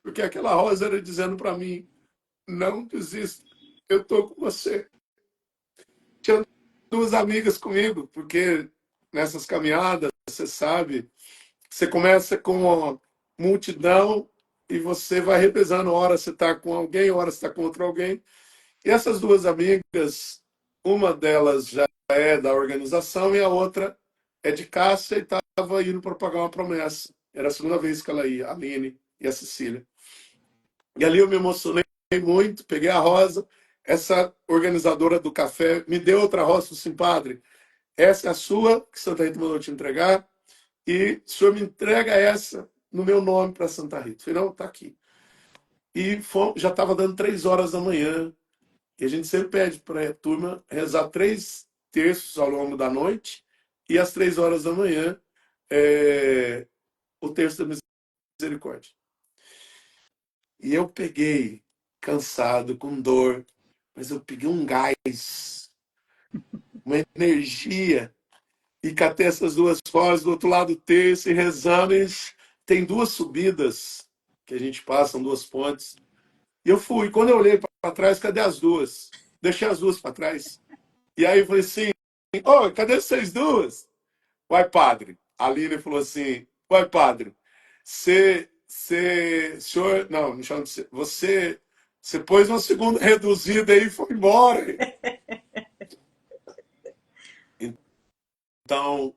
Porque aquela rosa era dizendo para mim, não desista, eu estou com você. Tinha duas amigas comigo, porque nessas caminhadas, você sabe, você começa com uma multidão e você vai revezando. Hora você está com alguém, hora você está com outro alguém. E essas duas amigas, uma delas já é da organização e a outra é de Cássia e estava indo para pagar uma promessa. Era a segunda vez que ela ia, a Aline e a Cecília. E ali eu me emocionei muito, peguei a rosa. Essa organizadora do café me deu outra rosa, falei assim, padre, essa é a sua, que Santa Rita mandou te entregar, e o senhor me entrega essa no meu nome para Santa Rita. Eu falei, não, está aqui. E já estava dando 3 horas da manhã, e a gente sempre pede para a turma rezar 3 terços ao longo da noite, e às 3 horas da manhã, o terço da misericórdia. E eu peguei, cansado, com dor, mas eu peguei um gás, uma energia, e catei essas duas fotos do outro lado do terço e rezando. E tem duas subidas que a gente passa, são duas pontes. E eu fui. Quando eu olhei para trás, cadê as duas? Deixei as duas para trás. E aí eu falei assim, oh, cadê vocês duas? Uai, padre. A Aline falou assim, uai, padre, senhor, não, me chama de você pôs uma segunda reduzida aí e foi embora. Então,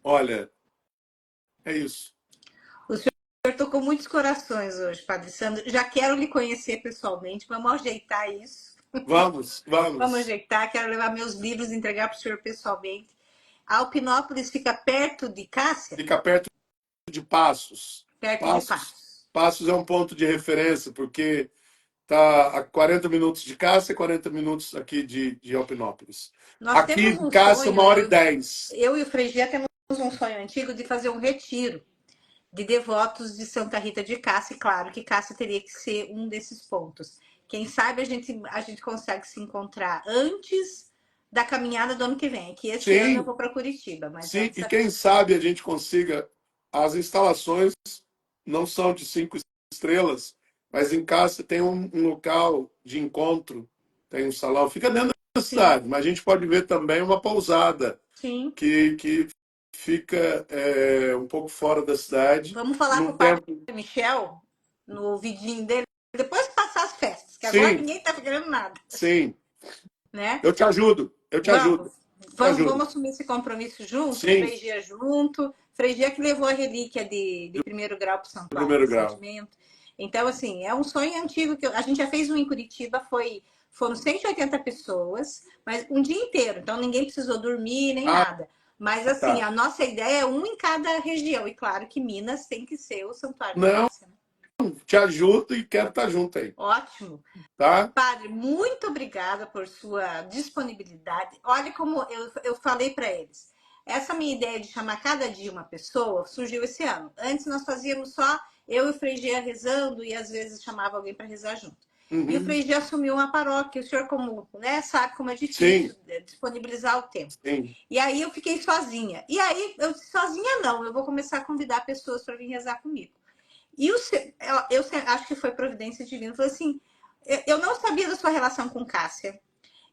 olha, é isso. O senhor tocou muitos corações hoje, Padre Sandro. Já quero lhe conhecer pessoalmente. Vamos ajeitar isso. Vamos, Vamos vamos. ajeitar. Quero levar meus livros e entregar para o senhor pessoalmente. Alpinópolis fica perto de Cássia? Fica perto de Passos. Perto de Passos, Passos. Passos é um ponto de referência, porque está a 40 minutos de Cássia e 40 minutos aqui de Alpinópolis. Nós Aqui temos em um Cássia, sonho, 1h10. eu e o Frei Gia temos um sonho antigo de fazer um retiro de devotos de Santa Rita de Cássia, e claro que Cássia teria que ser um desses pontos. Quem sabe a gente consegue se encontrar antes da caminhada do ano que vem, que esse ano eu Sim, vou para Curitiba, mas sim, antes e da quem sabe a gente consiga. As instalações não são de 5 estrelas, mas em Cássia tem um local de encontro, tem um salão, fica dentro Sim, cidade, mas a gente pode ver também uma pousada sim. que fica um pouco fora da cidade, Vamos falar com num o Padre tempo. Michel no vidinho dele, depois que passar as festas, que agora Sim, ninguém tá querendo nada, sim. né? Eu te ajudo, eu te Vamos, ajudo, te vamos ajudo. assumir esse compromisso junto, Sim, Frei Gia junto. Frei Gia que levou a relíquia de do primeiro grau para o santuário primeiro grau. recentemente. Então, assim, é um sonho antigo que a gente já fez um em Curitiba, foram 180 pessoas, mas um dia inteiro, então ninguém precisou dormir nem Ah, nada. Mas, assim, tá. a nossa ideia é um em cada região. E claro que Minas tem que ser o Santuário da Não, Cássia, né? te ajudo e quero estar junto aí, Ótimo. tá? Padre, muito obrigada por sua disponibilidade. Olha como eu falei para eles. Essa minha ideia de chamar cada dia uma pessoa surgiu esse ano. Antes nós fazíamos só eu e o Frei Gia rezando e às vezes chamava alguém para rezar junto. E o Uhum. Frei Gia assumiu uma paróquia. O senhor, como né, sabe como é difícil Sim, disponibilizar o tempo. sim. E aí eu fiquei sozinha. E aí, eu sozinha não, eu vou começar a convidar pessoas para vir rezar comigo. E eu acho que foi providência divina. Eu falei assim: eu não sabia da sua relação com Cássia.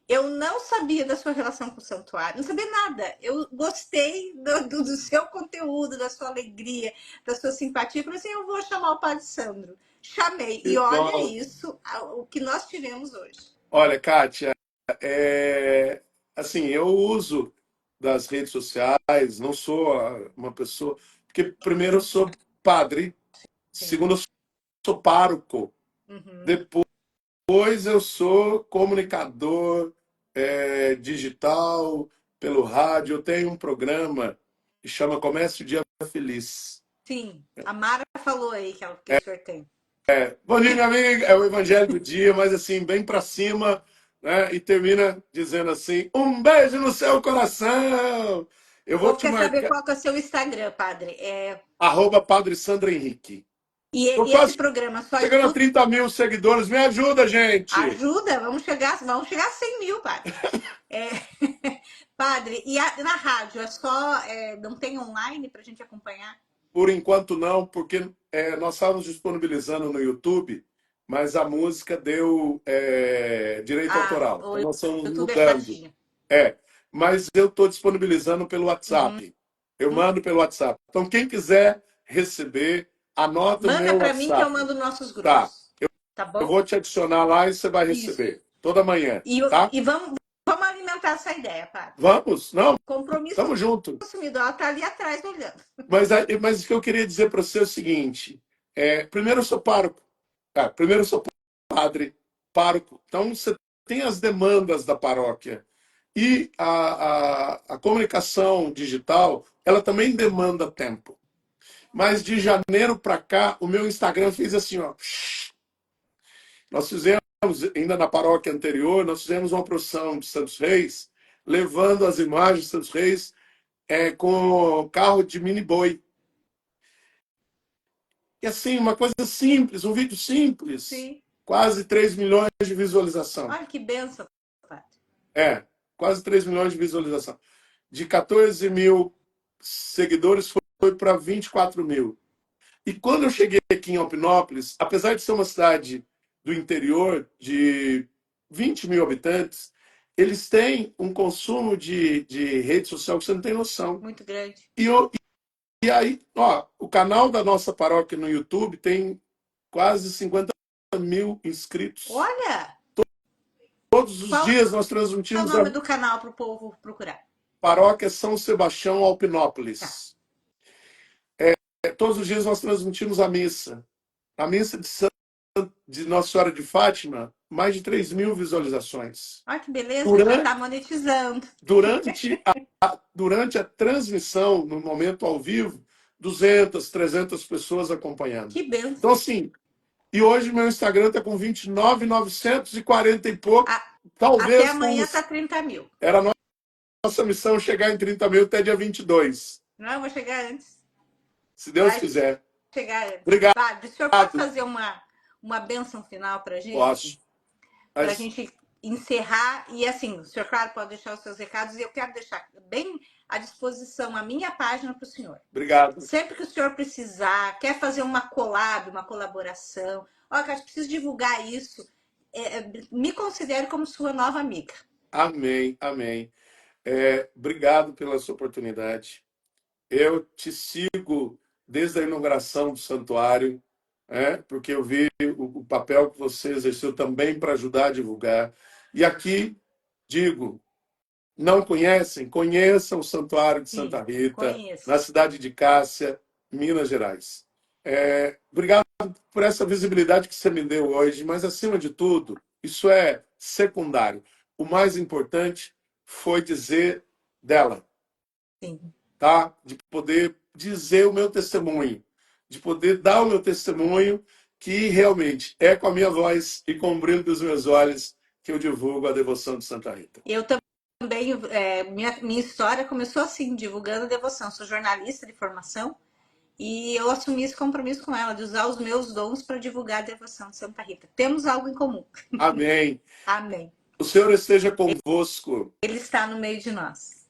Eu não sabia da sua relação com o santuário, não sabia nada. Eu gostei do seu conteúdo, da sua alegria, da sua simpatia. Eu falei assim: eu vou chamar o Padre Sandro. Chamei. E Que olha bom. isso, o que nós tivemos hoje. Olha, Kátia, assim, eu uso das redes sociais, não sou uma pessoa. Porque, primeiro, eu sou padre, Sim. segundo, eu sou pároco, Uhum. depois, eu sou comunicador digital, pelo rádio. Eu tenho um programa que chama Comércio Dia Feliz. Sim. A Mara falou aí que o senhor tem. Bom dia, minha amiga. É o Evangelho do Dia, mas assim, bem para cima, né? E termina dizendo assim: um beijo no seu coração. Eu O vou povo te quer saber marcar. qual que é o seu Instagram, Padre. Padre Sandro Henrique. Tô E esse quase programa só chegando a escuta. 30 mil seguidores. Me ajuda, gente. Ajuda, vamos chegar a 100 mil, padre. É, padre, e na rádio é só, não tem online para a gente acompanhar? Por enquanto não, porque nós estávamos disponibilizando no YouTube, mas a música deu direito Ah, autoral. o Então nós estamos YouTube é mudando. chatinho. Mas eu estou disponibilizando pelo Uhum. WhatsApp. Eu mando pelo WhatsApp. Então quem quiser receber, anota o Manda meu para mim que eu WhatsApp. mando nossos Tá. grupos. Tá Eu bom? vou te adicionar lá e você vai Isso. receber toda manhã, E, tá? e vamos alimentar essa ideia, padre. Vamos? Não, Compromisso tamo junto. assumido. Ela tá ali atrás olhando. Mas o que eu queria dizer para você é o seguinte: primeiro eu sou pároco, primeiro eu sou padre, pároco. Então você tem as demandas da paróquia. E a comunicação digital, ela também demanda tempo. Mas de janeiro para cá, o meu Instagram fez assim, ó. Nós fizemos, ainda na paróquia anterior, nós fizemos uma procissão de Santos Reis, levando as imagens de Santos Reis com carro de mini boi. E assim, uma coisa simples, um vídeo simples, Sim. quase 3 milhões de visualização. Olha que benção, padre. Quase 3 milhões de visualização. De 14 mil seguidores foi para 24 mil. E quando eu cheguei aqui em Alpinópolis, apesar de ser uma cidade do interior de 20 mil habitantes, eles têm um consumo de rede social que você não tem noção. Muito grande. E aí, ó, o canal da nossa paróquia no YouTube tem quase 50 mil inscritos. Olha, Todos os qual dias nós é o transmitimos nome a do canal para o povo procurar? paróquia São Sebastião Tá. Alpinópolis. Todos os dias nós transmitimos a missa. A missa de Nossa Senhora de Fátima, mais de 3 mil visualizações. Olha que beleza, já Durante, está monetizando. durante a transmissão, no momento ao vivo, 200, 300 pessoas acompanhando. Que Então, benção. assim, e hoje meu Instagram está com 29.940 e pouco. Até Talvez amanhã fomos. tá 30 mil. Era a nossa missão chegar em 30 mil até dia 22, Não, eu vou chegar antes. se Deus Vai quiser. chegar antes. Obrigado. Padre, o senhor pode fazer uma bênção final para gente? Posso. Para a Mas, gente encerrar. E assim, o senhor, claro, pode deixar os seus recados. E eu quero deixar bem à disposição a minha página para o senhor. obrigado. Sempre que o senhor precisar, quer fazer uma collab, uma colaboração, olha, eu preciso divulgar isso, me considere como sua nova amiga. Amém, amém. Obrigado pela sua oportunidade. Eu te sigo desde a inauguração do santuário, porque eu vi o papel que você exerceu também para ajudar a divulgar. E aqui digo, não conhecem? Conheçam o Santuário de Santa Sim, Rita, na conheço. cidade de Cássia, Minas Gerais. Obrigado por essa visibilidade que você me deu hoje, mas acima de tudo, isso é secundário. O mais importante foi dizer dela, Sim. tá? De poder dizer o meu testemunho, de poder dar o meu testemunho, que realmente é com a minha voz e com o brilho dos meus olhos que eu divulgo a devoção de Santa Rita. Eu também, minha história começou assim, divulgando a devoção. Sou jornalista de formação e eu assumi esse compromisso com ela, de usar os meus dons para divulgar a devoção de Santa Rita. Temos algo em comum. Amém. Amém. O Senhor esteja convosco. Ele está no meio de nós.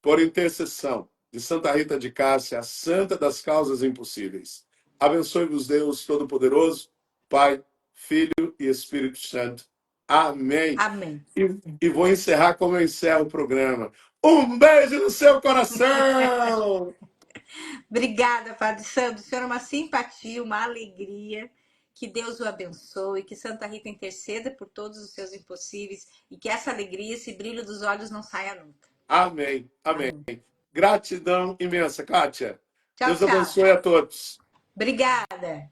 Por intercessão de Santa Rita de Cássia, a santa das causas impossíveis. Abençoe-vos Deus Todo-Poderoso, Pai, Filho e Espírito Santo. Amém. Amém. E vou encerrar como eu encerro o programa. Um beijo no seu coração! Obrigada, Padre Sandro. O senhor é uma simpatia, uma alegria. Que Deus o abençoe, que Santa Rita interceda por todos os seus impossíveis e que essa alegria, esse brilho dos olhos não saia nunca. Amém. Amém. Amém. Gratidão imensa, Kátia. Tchau, Deus tchau. abençoe a todos. Obrigada.